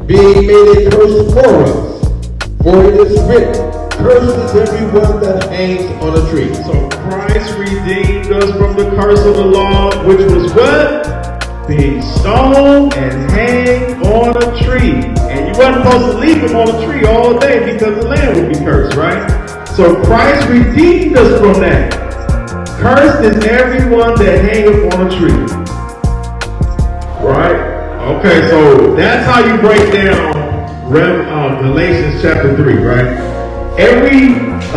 being made a curse for us. For it is written, cursed is everyone that hangs on a tree. So Christ redeemed us from the curse of the law, which was what? Being stoned and hanged on a tree. And you wasn't supposed to leave him on a tree all day because the land would be cursed, right? So Christ redeemed us from that. Cursed is everyone that hangeth on a tree. Right? Okay, so that's how you break down Galatians chapter 3, right? A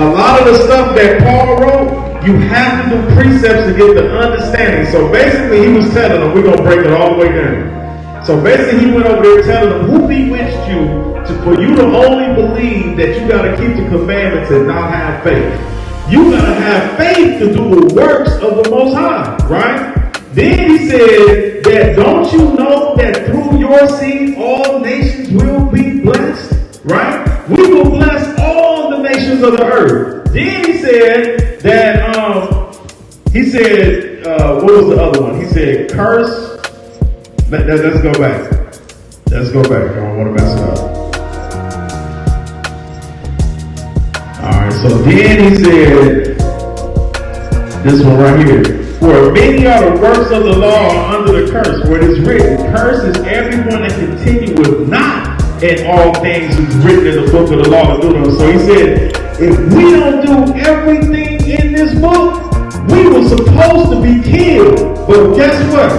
lot of the stuff that Paul wrote, you have to do precepts to get the understanding. So basically he was telling them, we're going to break it all the way down. So basically he went over there telling them, who bewitched you for you to only believe that you got to keep the commandments and not have faith? You got to have faith to do the works of the Most High, right? Then he said that don't you know that through your seed all nations will be blessed, right? We will bless all the nations of the earth. Then he said that, what was the other one? He said curse. Let's go back. Let's go back. I don't want to mess it up. Alright, so then he said, this one right here. For many are the works of the law under the curse, for it is written, curse is everyone that continueth not in all things is written in the book of the law. So he said, if we don't do everything in this book, we were supposed to be killed. But guess what?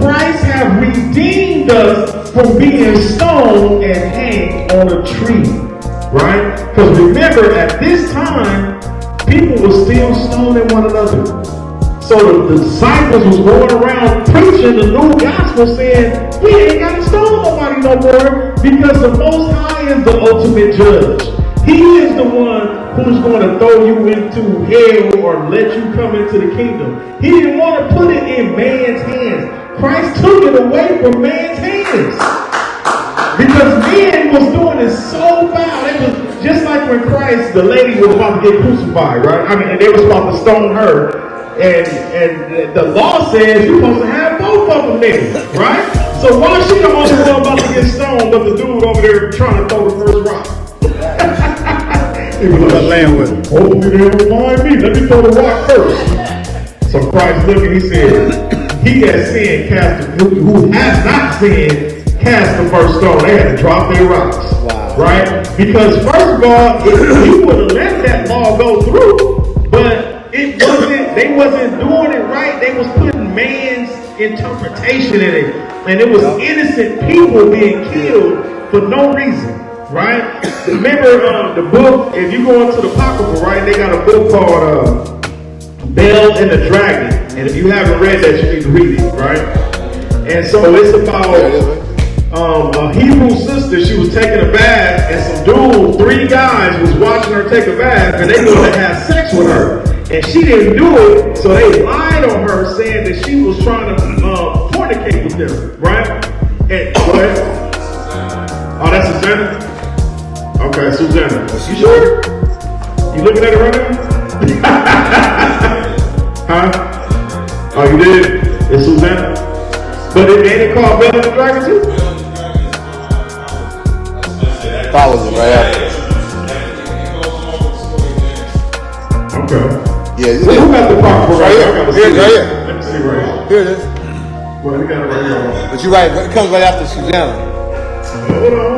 Christ have redeemed us from being stoned and hanged on a tree. Right? Because remember, at this time, people were still stoning one another. So the disciples was going around preaching the new gospel saying, we ain't got to stone nobody no more because the Most High is the ultimate judge. He is the one who's going to throw you into hell or let you come into the kingdom. He didn't want to put it in man's hands. Christ took it away from man's hands. Because man was doing it so foul. It was just like when Christ, the lady was about to get crucified, right? I mean, and they was about to stone her. And the law says you're supposed to have both of them there, right? So why is she the only one about to get stoned, but the dude over there trying to throw the first rock? He was like, land with him. Hopefully they don't find me. Let me throw the rock first. So Christ looked and he said, he that sinned who has not sinned, cast the first stone. They had to drop their rocks. Wow. Right? Because first of all, if you would have let that law go through, but they wasn't doing it right. They was putting man's interpretation in it. And it was innocent people being killed for no reason. Right? Remember the book, if you go into the Apocrypha, right, they got a book called Bel and the Dragon. And if you haven't read that, you need to read it, right? And so it's about a Hebrew sister. She was taking a bath, and some dude, 3 guys was watching her take a bath, and they wanted to have sex with her. And she didn't do it, so they lied on her saying that she was trying to fornicate with them, right? And what? Oh, that's Susanna? Okay, Susanna. You sure? You looking at it right now? Huh? Oh, you did? It's Susanna? But ain't it called Bel and the Dragon too? Follows it right after. Okay. Yeah, who got the Apocrypha right here? Here, right here. Let me see right here. Here it is. Well, they got it right here. But you're right, it comes right after Susanna. Hold on.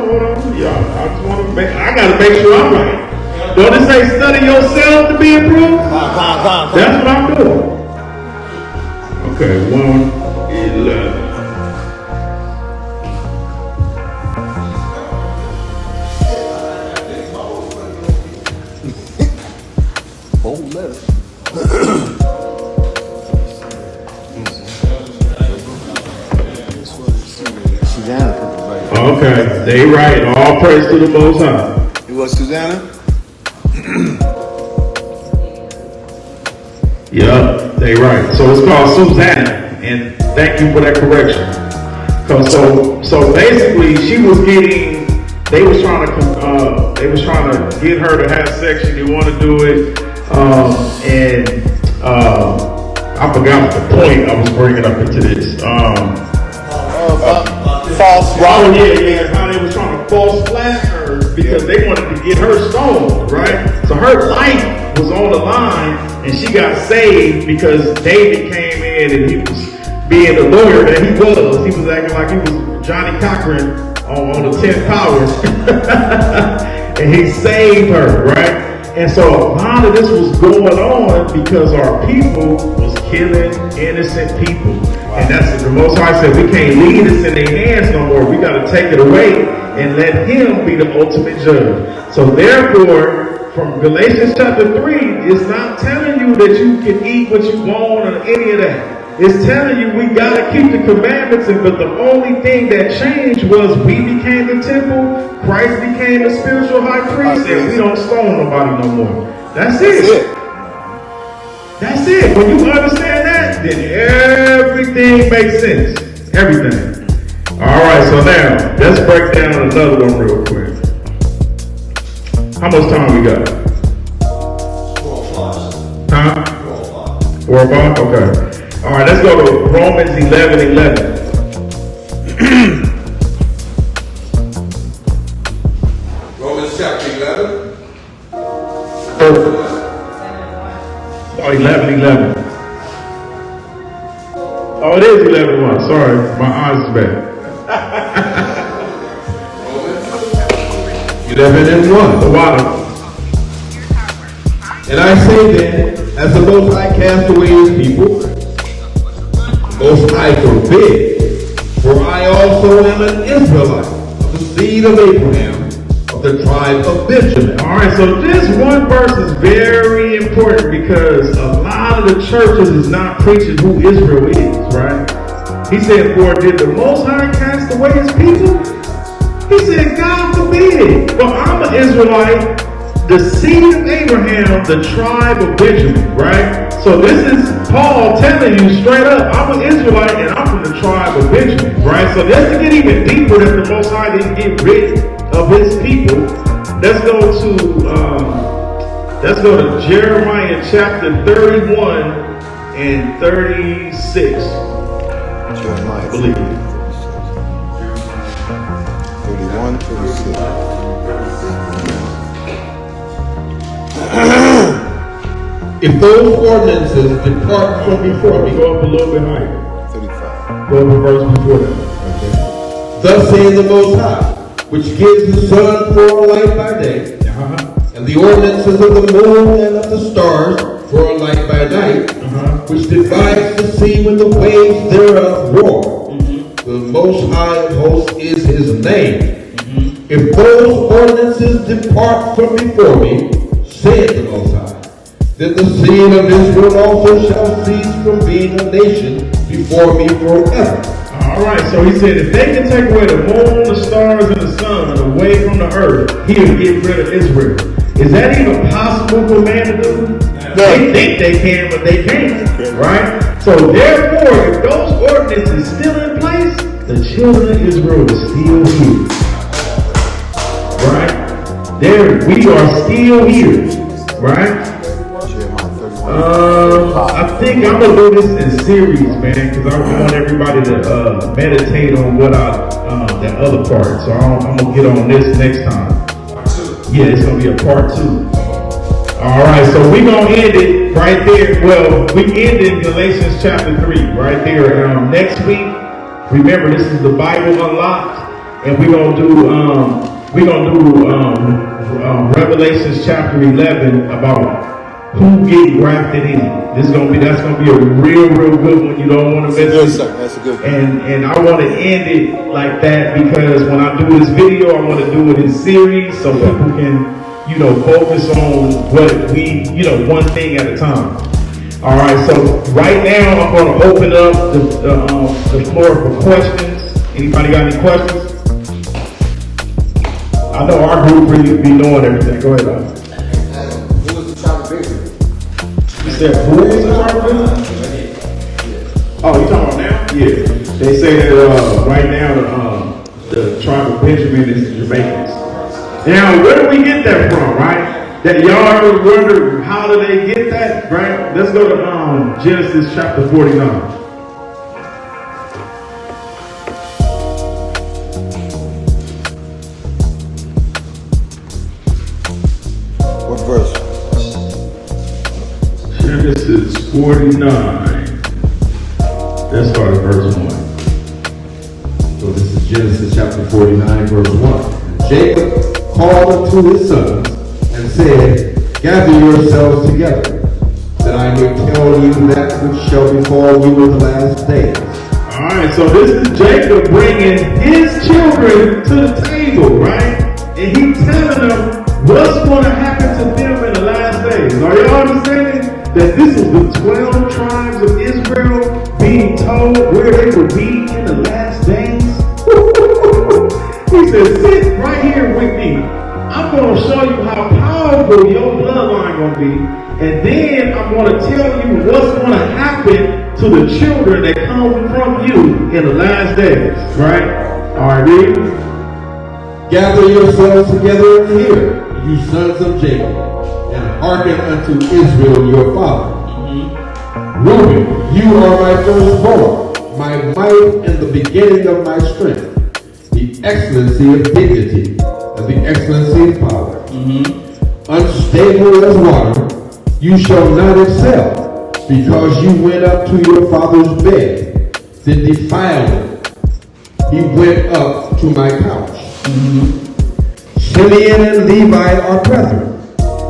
Yeah, I just want to I gotta make sure I'm right. Don't it say study yourself to be improved? Fine. That's what I'm doing. Okay, 1:11. Okay, they right. All praise to the Most High. It was Susanna? Yep, they right. So it's called Susanna, and thank you for that correction. So basically, she was getting. They was trying to get her to have sex. She didn't want to do it, I forgot the point I was bringing up into this. False Oh yeah, how they was trying to false flag her because they wanted to get her stoned, right? So her life was on the line, and she got saved because David came in and he was being the lawyer that he was. He was acting like he was Johnny Cochran on the 10 Powers, and he saved her, right? And so a lot of this was going on because our people was killing innocent people. And that's the Most High said, we can't leave this in their hands no more. We got to take it away and let him be the ultimate judge. So therefore, from Galatians chapter 3, it's not telling you that you can eat what you want or any of that. It's telling you we got to keep the commandments, but the only thing that changed was we became the temple, Christ became the spiritual high priest, and we don't stone nobody no more. That's it. That's it. When you understand that, then everything makes sense. Everything. All right, so now, let's break down another one real quick. How much time we got? 4 or 5. Huh? 4 or 5? Okay. All right, let's go to Romans 11:11. Romans chapter 11. Oh, 11:11. Oh, it is 11:1. Sorry, my eyes is bad. 11:1. The water. And I say then, as the Most High cast away his people, Most High forbid, for I also am an Israelite, of the seed of Abraham, of the tribe of Benjamin. All right, so this one verse is very important because a lot of the churches is not preaching who Israel is, right? He said, for did the Most High cast away his people? He said, God forbid. Well, I'm an Israelite, the seed of Abraham, the tribe of Benjamin, right? So this is Paul telling you straight up, I'm an Israelite and I'm from the tribe of Benjamin, right? So just to get even deeper that the Most High didn't get rid of his people, let's go to Jeremiah chapter 31 and 36. Jeremiah, I believe. 31, 36. If those ordinances depart from before me, Go up a little bit higher. 35. Go up a verse before that. Okay. thus saith the Most High, which gives the sun for a light by day, and the ordinances of the moon and of the stars for a light by night, which divides the sea when the waves thereof roar. The Most High of hosts is his name. If those ordinances depart from before me, saith the Most High, then the seed of Israel also shall cease from being a nation before me forever. All right, so he said if they can take away the moon, the stars, and the sun away from the earth, he'll get rid of Israel. Is that even possible for man to do? No. They think they can, but they can't, right? So therefore, if those ordinances are still in place, the children of Israel is still here, right? We are still here, right? I think I'm gonna do this in series, man, because I want everybody to meditate on what that other part. So I'm gonna get on this next time. Yeah, it's gonna be a part 2. All right, so we're gonna end it right there. Well, we end in Galations chapter 3, right there. Next week, remember this is the Bible Unlocked, and we're gonna do Revelations chapter 11 about who get grafted in. That's gonna be a real good one. You don't want to miss it. That's a good one. And I want to end it like that because when I do this video, I want to do it in series so people can, focus on what we, one thing at a time. All right. So right now, I'm going to open up the floor for questions. Anybody got any questions? I know our group really be knowing everything. Go ahead, Except who is the sharp vision? Oh, you talking about now? Yeah. They say that right now the tribe of Benjamin is the Jamaicans. Now, where do we get that from, right? That y'all ever wonder how do they get that, right? Let's go to Genesis chapter 49. What verse? Genesis 49. Let's start at verse 1. So this is Genesis chapter 49, verse 1. And Jacob called unto his sons and said, gather yourselves together, that I may tell you that which shall befall you in the last days. Alright, so this is Jacob bringing his children to the table, right? And he telling them what's going to happen to them in the last days. Are y'all understanding that this is the 12 tribes of Israel being told where they will be in the last days? He said, sit right here with me. I'm going to show you how powerful your bloodline going to be. And then I'm going to tell you what's going to happen to the children that come from you in the last days. Right? All right, read. Gather yourselves together and hear, you sons of Jacob, and hearken unto Israel your father. Reuben, you are my firstborn, my might and the beginning of my strength, the excellency of dignity, and the excellency of power. Unstable as water, you shall not excel, because you went up to your father's bed, then defiled it. He went up to my couch. Simeon and Levi are brethren.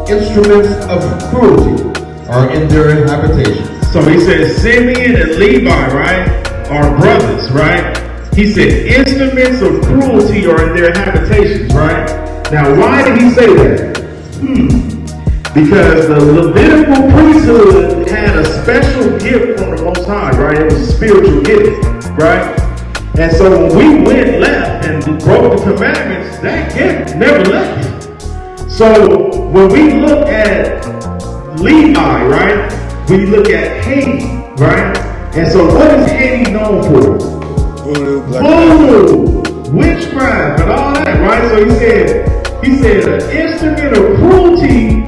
Instruments of cruelty are in their habitations. So he said Simeon and Levi, right, are brothers, right? He said instruments of cruelty are in their habitations, right? Now, why did he say that? Because the Levitical priesthood had a special gift from the Most High, right? It was a spiritual gift, right? And so when we went left and broke the commandments, that gift never left. So when we look at Levi, right? We look at Haiti, right? And so what is Haiti known for? Voodoo, witchcraft, and all that, right? So he said an instrument of cruelty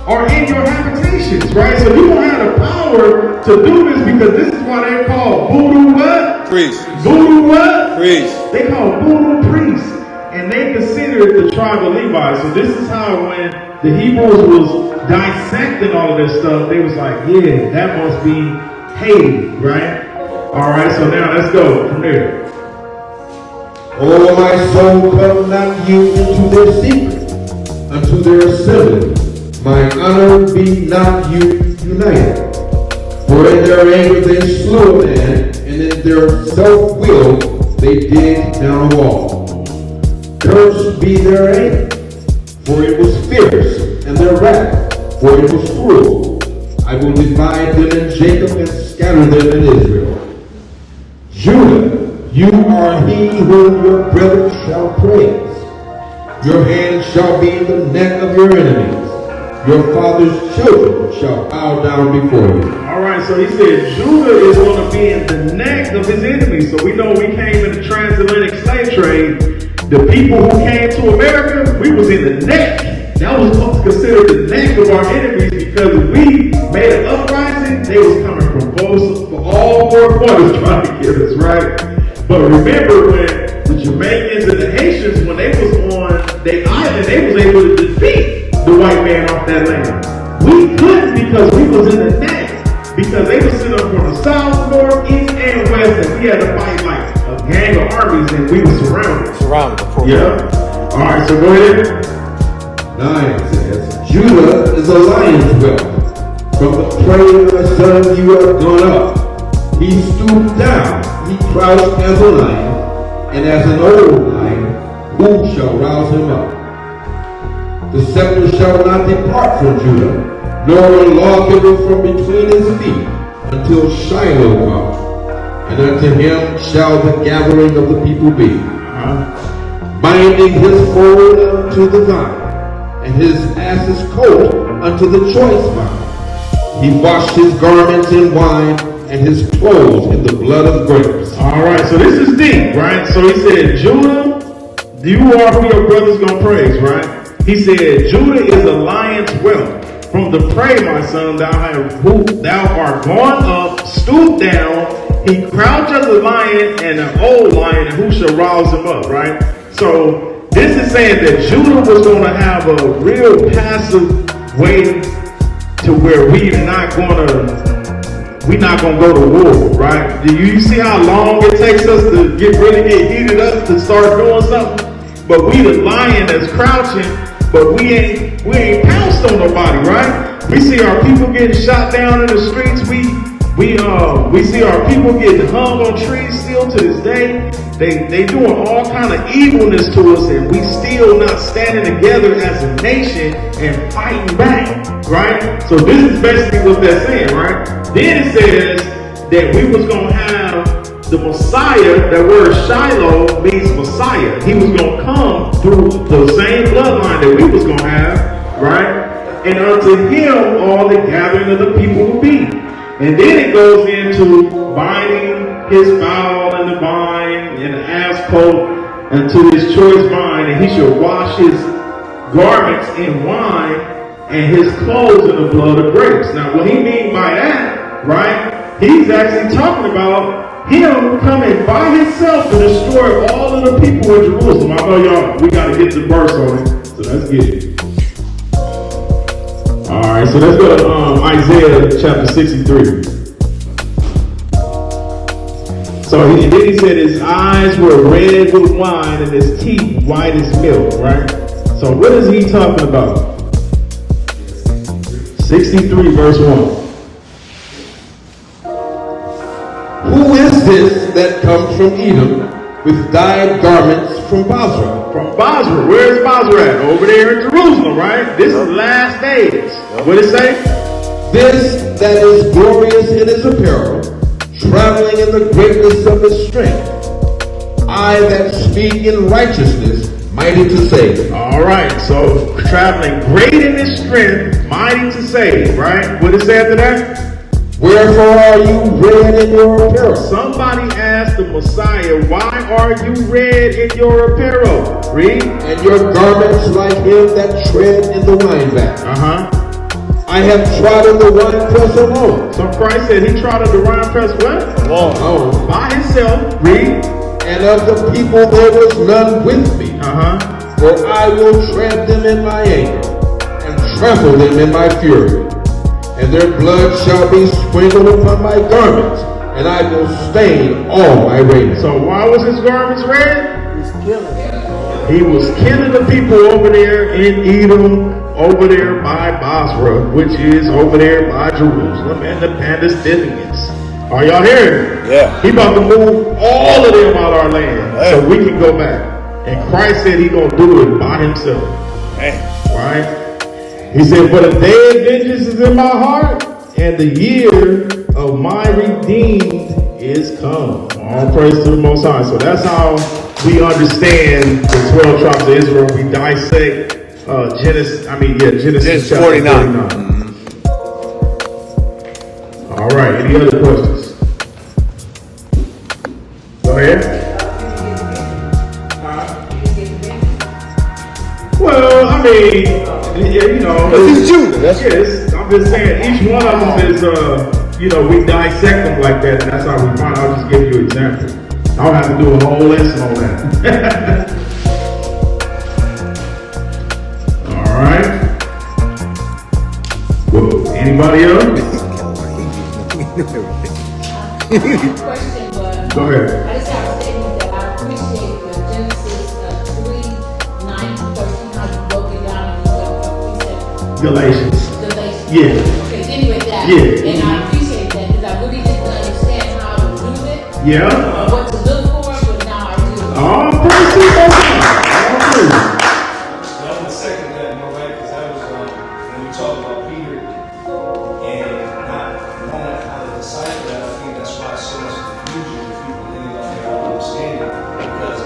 are in your habitations, right? So you don't have the power to do this because this is why they're called voodoo what? Priests. Voodoo what? Priests. They call voodoo priests. And they considered the tribe of Levi. So this is how when the Hebrews was dissecting all of this stuff, they was like, yeah, that must be Haiti, right? All right, so now let's go from there. O my soul, come not you into their secret, unto their assembly. My honor be not you united. For in their anger they slew a man, and in their self-will they dig down a wall. Cursed be their anger, for it was fierce, and their wrath, for it was cruel. I will divide them in Jacob and scatter them in Israel. Judah, you are he whom your brethren shall praise. Your hand shall be in the neck of your enemies. Your father's children shall bow down before you. All right, so he said Judah is going to be in the neck of his enemies. So we know we came in the transatlantic slave trade. The people who came to America, we was in the neck. That was considered the neck of our enemies because if we made an uprising, they was coming from all four corners trying to get us, right? But remember when the Jamaicans and the Haitians, when they was on their island, they was able to defeat the white man off that land. We couldn't because we was in the neck. Because they were sitting up from the south, north, east, and west, and we had to fight like a gang of armies, and we were surrounded. Yeah. All right, so go ahead. 9 says, Judah is a lion's whelp. From the prey of the son you have gone up. He stooped down, he crouched as a lion, and as an old lion, who shall rouse him up? The scepter shall not depart from Judah, nor a lawgiver from between his feet, until Shiloh come. And unto him shall the gathering of the people be, binding his foal unto the vine, and his ass's coat unto the choice vine. He washed his garments in wine and his clothes in the blood of grapes. All right, so this is deep, right? So he said, Judah, you are who your brother's going to praise, right? He said, Judah is a lion's whelp. From the prey, my son, thou art gone up, stoop down. He crouches as a lion and an old lion, and who shall rouse him up, right? So this is saying that Judah was going to have a real passive way to where we're not going to go to war, right? Do you see how long it takes us to really get heated up to start doing something? But we the lion that's crouching, but we ain't pounced on nobody, right? We see our people getting shot down in the streets. We see our people getting hung on trees still to this day. They doing all kind of evilness to us, and we still not standing together as a nation and fighting back, right? So this is basically what they're saying, right? Then it says that we was gonna have the Messiah. That word Shiloh means Messiah. He was gonna come through the same bloodline that we was gonna have, right? And unto him all the gathering of the people will be. And then it goes into binding his fowl in the vine and the ass coat unto his choice vine, and he shall wash his garments in wine and his clothes in the blood of grapes. Now, what he mean by that, right? He's actually talking about him coming by himself to destroy all of the people in Jerusalem. I know y'all, we got to get the verse on it, so let's get it. All right, so let's go to Isaiah chapter 63. So then he said his eyes were red with wine and his teeth white as milk, right? So what is he talking about? 63 verse 1. Who is this that comes from Edom with dyed garments from Basra? From Basra. Where is Basra at? Over there in Jerusalem, right? This is last days. What did it say? This that is glorious in his apparel, traveling in the greatness of his strength. I that speak in righteousness, mighty to save. All right, so traveling great in his strength, mighty to save, right? What did it say after that? Wherefore are you red in your apparel? Somebody asked the Messiah, why are you red in your apparel? Read. And your garments like him that tread in the wine vat. I have trodden the winepress alone. So Christ said he trodden the winepress what? Alone. By himself. Read. And of the people there was none with me. For I will tread them in my anger, and trample them in my fury. And their blood shall be sprinkled upon my garments, and I will stain all my raiment. So why was his garments red? He was killing the people over there in Edom, over there by Basra, which is over there by Jerusalem, and the Palestinians. Are y'all hearing? Yeah. He about to move all of them out of our land, so we can go back. And Christ said he gonna do it by himself. Right? He said, "For the day of vengeance is in my heart, and the year of my redeemed is come." All praise to the Most High. So that's how we understand the 12 tribes of Israel. We dissect Genesis chapter 49. All right. Any other questions? Go ahead. Well, I mean, you know, it's Judah. Yes, I'm just saying each one of them is, we dissect them like that, and that's how we find. I'll just give you an example. I don't have to do a whole lesson on that. All right. Well, anybody else? Question, but Go ahead. I just have a statement that I appreciate the Genesis 3, 9 to 13, how you broke it down and you said Galatians. Galatians. Yeah. Okay, anyway, that. Yeah. And I appreciate that because I really didn't understand how to do it. Yeah. What to look for, but now I do. Oh, praise the Lord. I would second that, right? Because that was when we talk about Peter and not knowing how to decipher that. I think that's why so much confusion with people any longer have understanding. Because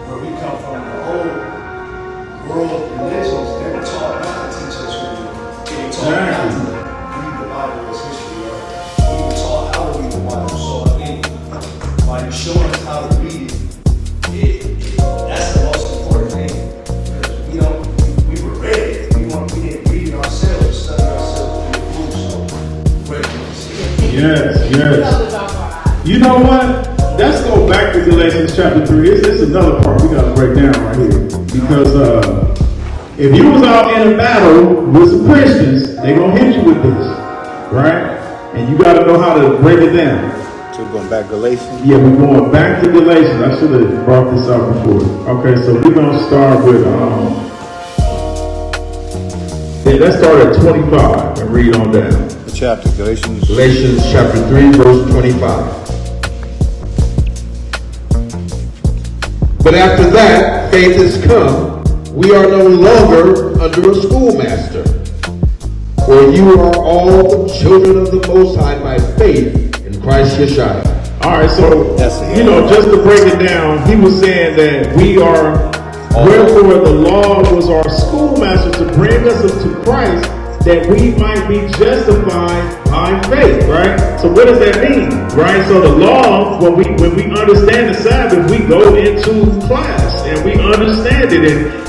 where we come from, the whole world religions, they were taught not to teach us who we are. They were taught not to us how to read it, that's the most important thing. Because we were ready. We didn't read it ourselves, study ourselves through the book. So, great. Yes, yes. You know what? Let's go back to Galatians chapter 3. It's another part we got to break down right here. Because if you was out in a battle with some Christians, they going to hit you with this. Right? And you got to know how to break it down. So we're going back to Galations? Yeah, we're going back to Galations. I should have brought this up before. Okay, so we're going to start with, let's start at 25 and read on down. The chapter, Galatians. Galatians chapter 3, verse 25. But after that, faith is come. We are no longer under a schoolmaster. For you are all the children of the Most High by faith in Christ Yeshua. All right, so, just to break it down, he was saying that we are, wherefore the law was our schoolmaster to bring us up to Christ, that we might be justified by faith, right? So what does that mean, right? So the law, when we understand the Sabbath, we go into class and we understand it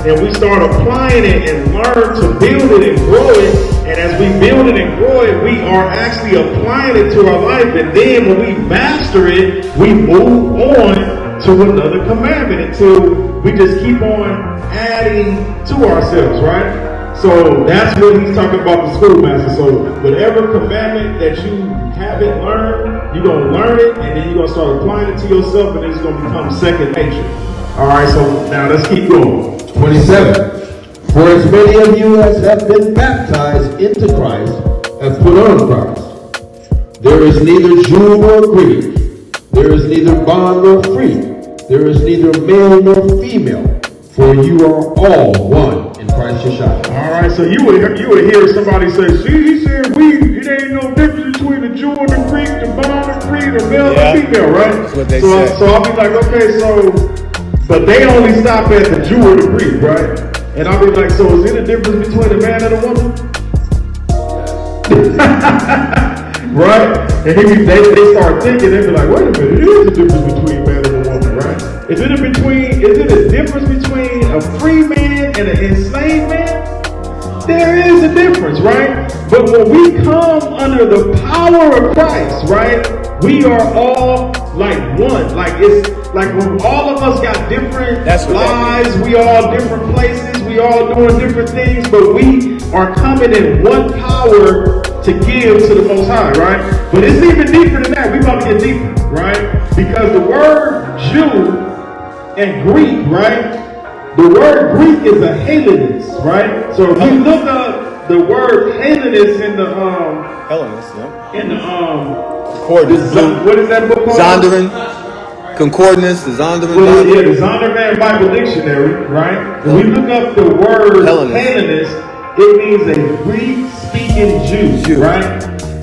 and we start applying it and learn to build it and grow it. And as we build it and grow it, we are actually applying it to our life. And then when we master it, we move on to another commandment until we just keep on adding to ourselves, right? So that's what he's talking about, the schoolmaster. So whatever commandment that you haven't learned, you're going to learn it, and then you're going to start applying it to yourself, and it's going to become second nature. All right, so now let's keep going. 27. For as many of you as have been baptized into Christ have put on Christ. There is neither Jew nor Greek. There is neither bond nor free. There is neither male nor female. For you are all one in Christ Yeshua. All right, so you would hear somebody say, see, he said it ain't no difference between the Jew and the Greek, the bond and free, the male and female, right? That's what they say. say. So I'll be like, okay, but they only stop at the Jew or the Greek, right? And I'll be like, so is it a difference between a man and a woman? Right? And they start thinking, they be like, wait a minute, it is a difference between man and a woman, right? Is it a difference between a free man and an enslaved man? There is a difference, right? But when we come under the power of Christ, right, we are all like one. Like it's like when all of us got different lives, we all different places, we all doing different things, but we are coming in one power to give to the Most High, right? But it's even deeper than that. We're about to get deeper, right? Because the word Jew and Greek, right? The word Greek is a Hellenist, right? So if you look up the word Hellenist in the Concordance. what is that book called? Zondervan. Concordance, the Zondervan. Yeah, the Zondervan Bible Dictionary, right? When we look up the word Hellenist, it means a Greek-speaking Jew, right?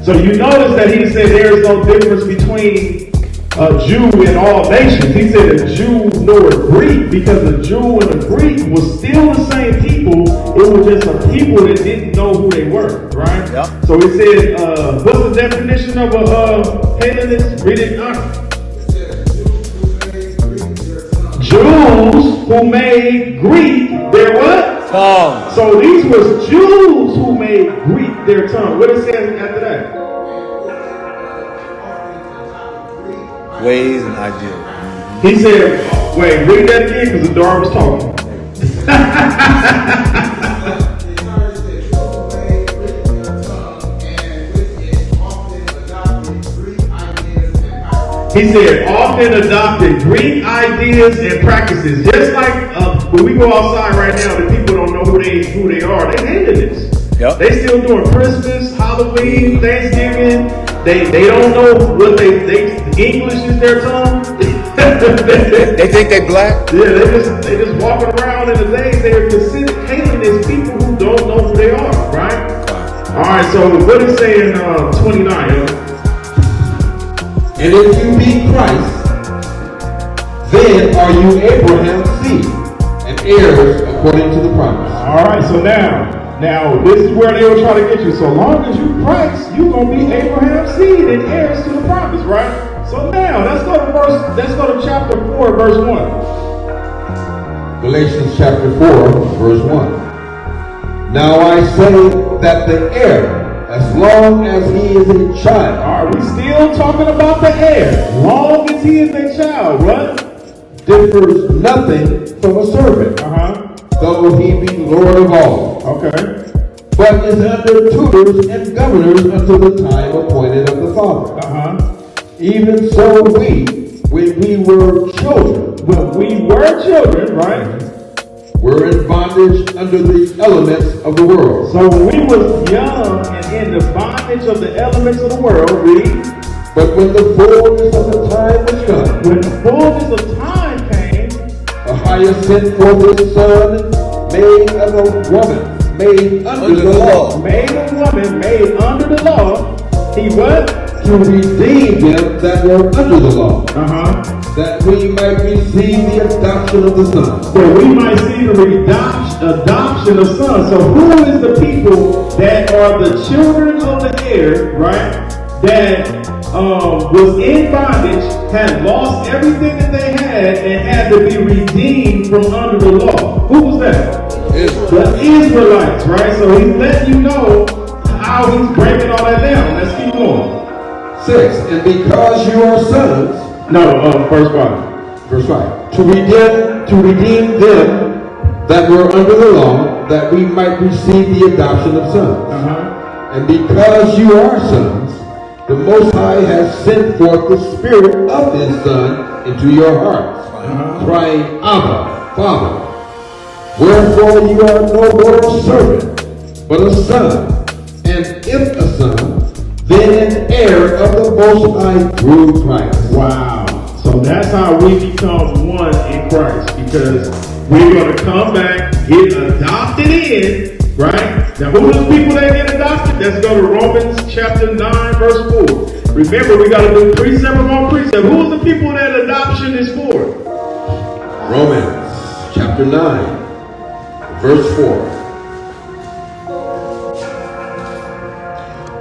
So you notice that he said there is no difference between a Jew and all nations. He said a Jew nor a Greek, because a Jew and a Greek was still the same people. It was just a people that didn't know who they were, right? Yep. So he said, what's the definition of a Hellenist? Read it out. Jews who made Greek their what? Tongue. So these was Jews who made Greek their tongue. What it says after that? Ways and ideals. He said, wait, read that again because the dog was talking. He said, often adopted Greek ideas and practices. Just like when we go outside right now, the people don't know who they are. They hated this. Yep. They still doing Christmas, Halloween, Thanksgiving. They don't know what they English is their tongue. They think they black? Yeah, they just walking around in the days they're considered Hellenist people who don't know who they are, right? Alright, so what is saying 29? And if you be Christ, then are you Abraham's seed and heirs according to the promise. Alright, so now this is where they will try to get you. So long as you Christ, you're going to be Abraham's seed and heirs to the promise, right? So So now let's go to chapter 4, verse 1. Galatians chapter 4, verse 1. Now I say that the heir, as long as he is a child. Are we still talking about the heir? Long as he is a child, what? Differs nothing from a servant, though he be Lord of all. Okay. But is under tutors and governors until the time appointed of the Father. Even so we, when we were children. Right? We're in bondage under the elements of the world. So when we was young and in the bondage of the elements of the world, but when the fullness of the time was come, when the fullness of time came, a higher sent forth his son, made of a woman, made under the law. Made a woman, made under the law. He what? To redeem them that were under the law. That we might receive the adoption of the Son. So we might see the adoption of sons. So who is the people that are the children of the heir, right? That was in bondage, had lost everything that they had, and had to be redeemed from under the law. Who was that? The Israelites, right? So he's letting you know how he's breaking all that down. Let's keep going. 6. And because you are sons. Verse 5. Verse 5. To redeem them that were under the law, that we might receive the adoption of sons. And because you are sons, the Most High has sent forth the Spirit of His Son into your hearts, crying, Abba, Father. Wherefore you are no more a servant, but a son. And if a son, then an heir of the Most High through Christ. Wow. So that's how we become one in Christ. Because we're going to come back, get adopted in, right? Now who are the people that get adopted? Let's go to Romans chapter 9, verse 4. Remember, we got to do precept upon precept. Who are the people that adoption is for? Romans chapter 9, verse 4.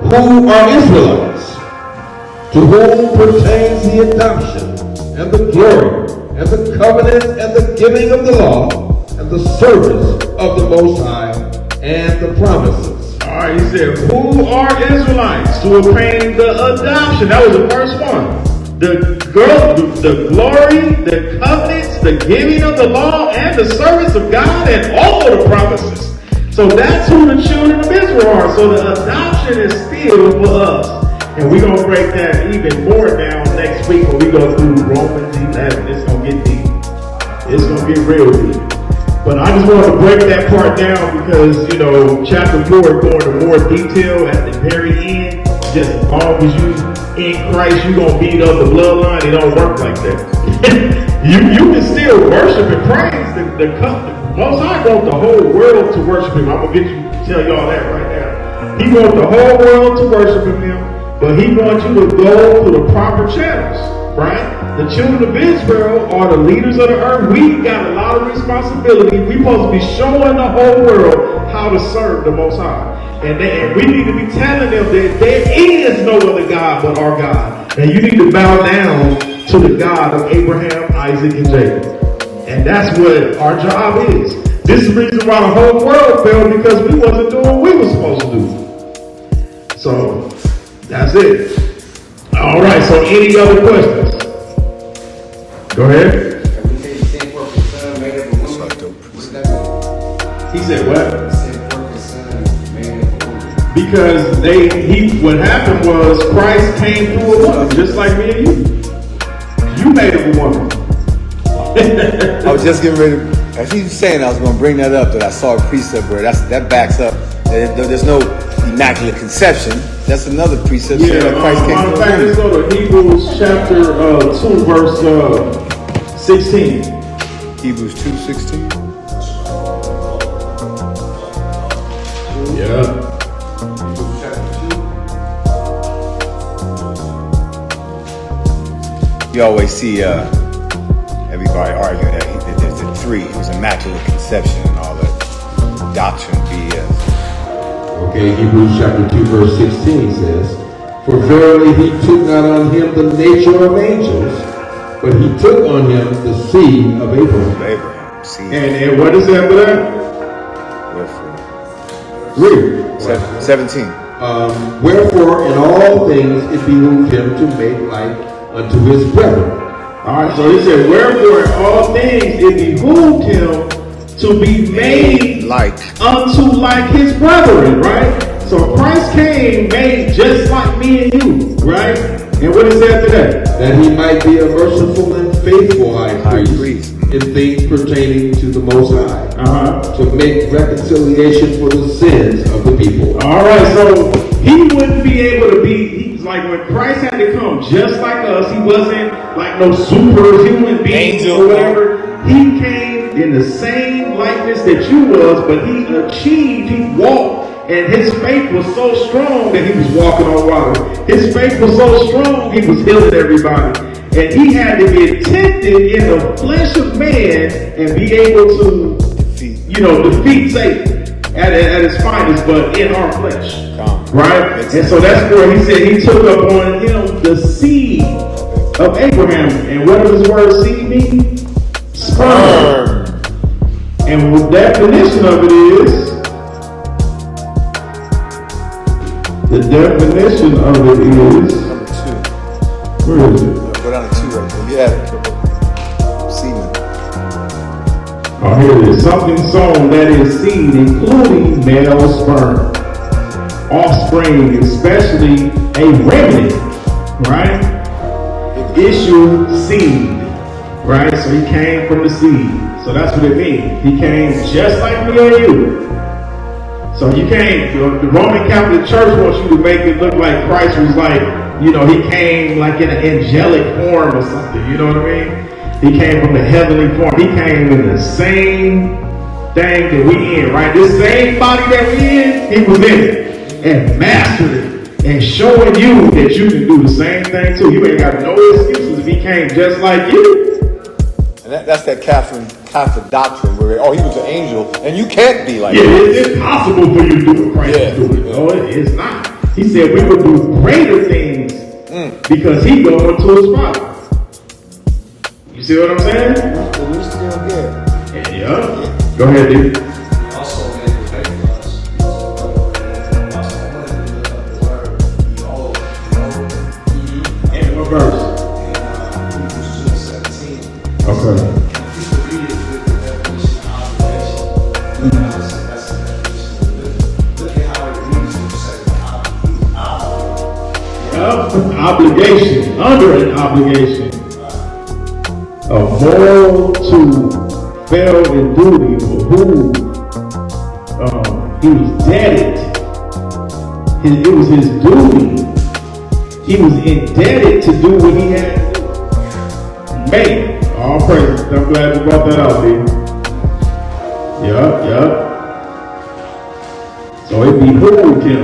Who are Israelites, to whom pertains the adoption, and the glory, and the covenant, and the giving of the law, and the service of the Most High, and the promises. All right, he said, who are Israelites to obtain the adoption? That was the first one. The glory, the covenants, the giving of the law, and the service of God, and all of the promises. So that's who the children of Israel are. So the adoption is still for us. And we're going to break that even more down next week when we go through Romans 11. It's going to get deep. It's going to get real deep. But I just wanted to break that part down because, chapter 4 going to more detail at the very end. Just as long as you in Christ, you're going to beat up the bloodline. It don't work like that. you can still worship and praise the Most High wants the whole world to worship Him. I'm going to tell y'all that right now. He wants the whole world to worship Him, but He wants you to go through the proper channels, right? The children of Israel are the leaders of the earth. We got a lot of responsibility. We're supposed to be showing the whole world how to serve the Most High. And we need to be telling them that there is no other God but our God. And you need to bow down to the God of Abraham, Isaac, and Jacob. And that's what our job is. This is the reason why the whole world fell, because we wasn't doing what we were supposed to do. So, that's it. All right, so any other questions? Go ahead. He said what? Because what happened was Christ came through a woman, just like me and you. You made him a woman. I was just getting ready to, as he was saying, I was going to bring that up, that I saw a precept where that backs up. There's no immaculate conception. That's another precept saying that Christ came through a woman. Let's go to Hebrews chapter 2, verse 16. Hebrews 2:16. Yeah. You always see everybody arguing that there's a 3. It was immaculate conception and all that doctrine BS. Okay, Hebrews chapter 2, verse 16 says, For verily he took not on him the nature of angels, but he took on him the seed of Abraham. Abraham. See. And what is after that? Wherefore. Read. 17. Wherefore in all things it behooved him to make like unto his brethren. Alright, so he said, wherefore in all things it behooved him to be made like unto like his brethren, right? So Christ came made just like me and you, right? And what is after that? That he might be a merciful and faithful high priest in things pertaining to the Most High, to make reconciliation for the sins of the people. Alright, so he wouldn't be able to be, he's like when Christ had to come just like us, he wasn't like no superhuman being Angel. or whatever. He came in the same likeness that you was, but he achieved, he walked, and his faith was so strong that he was walking on water. His faith was so strong, he was healing everybody. And he had to get tempted in the flesh of man and be able to, defeat Satan at his finest, but in our flesh. Right? And so that's where he said he took up on him the seed of Abraham. And what does his word seed mean? Sperm. And the definition of it is, number 2. Where is it? Go down to 2 right there. You have it. Semen. Oh, here it is. Something sown that is seed, including male sperm. Offspring, especially a remnant, right? Issue seed, right? So he came from the seed. So that's what it means. He came just like me and you. So you can't, the Roman Catholic Church wants you to make it look like Christ was like, he came like in an angelic form or something, you know what I mean? He came from the heavenly form. He came in the same thing that we in, right? This same body that we in, he was in it and mastered it and showing you that you can do the same thing too. You ain't got no excuses if he came just like you. And that's that Catholic doctrine where, he was an angel, and you can't be like that. that. It's impossible for you to do what Christ is doing. No, it's not. He said we would do greater things because he going to his Father. You see what I'm saying? We still good. Yeah. Go ahead, dude. Also made it faith for us. I wanted to look up the word behold. And what verse? Hebrews 2:17. Okay. And people read it with the definition of obligation. That's the definition of living. Look at how it reads when you say Obligation, under an obligation. A moral to fail in duty for whom he was indebted. It was his duty. He was indebted to do what he had to do. Man, all praise. I'm glad you brought that out, dude. Yup. So it behooved him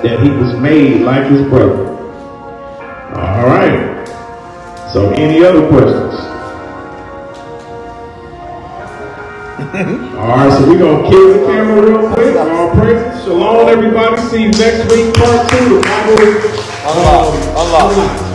that he was made like his brother. All right. So any other questions? All right, so we're going to kill the camera real quick. All praises. Shalom, everybody. See you next week, part 2. Unlock.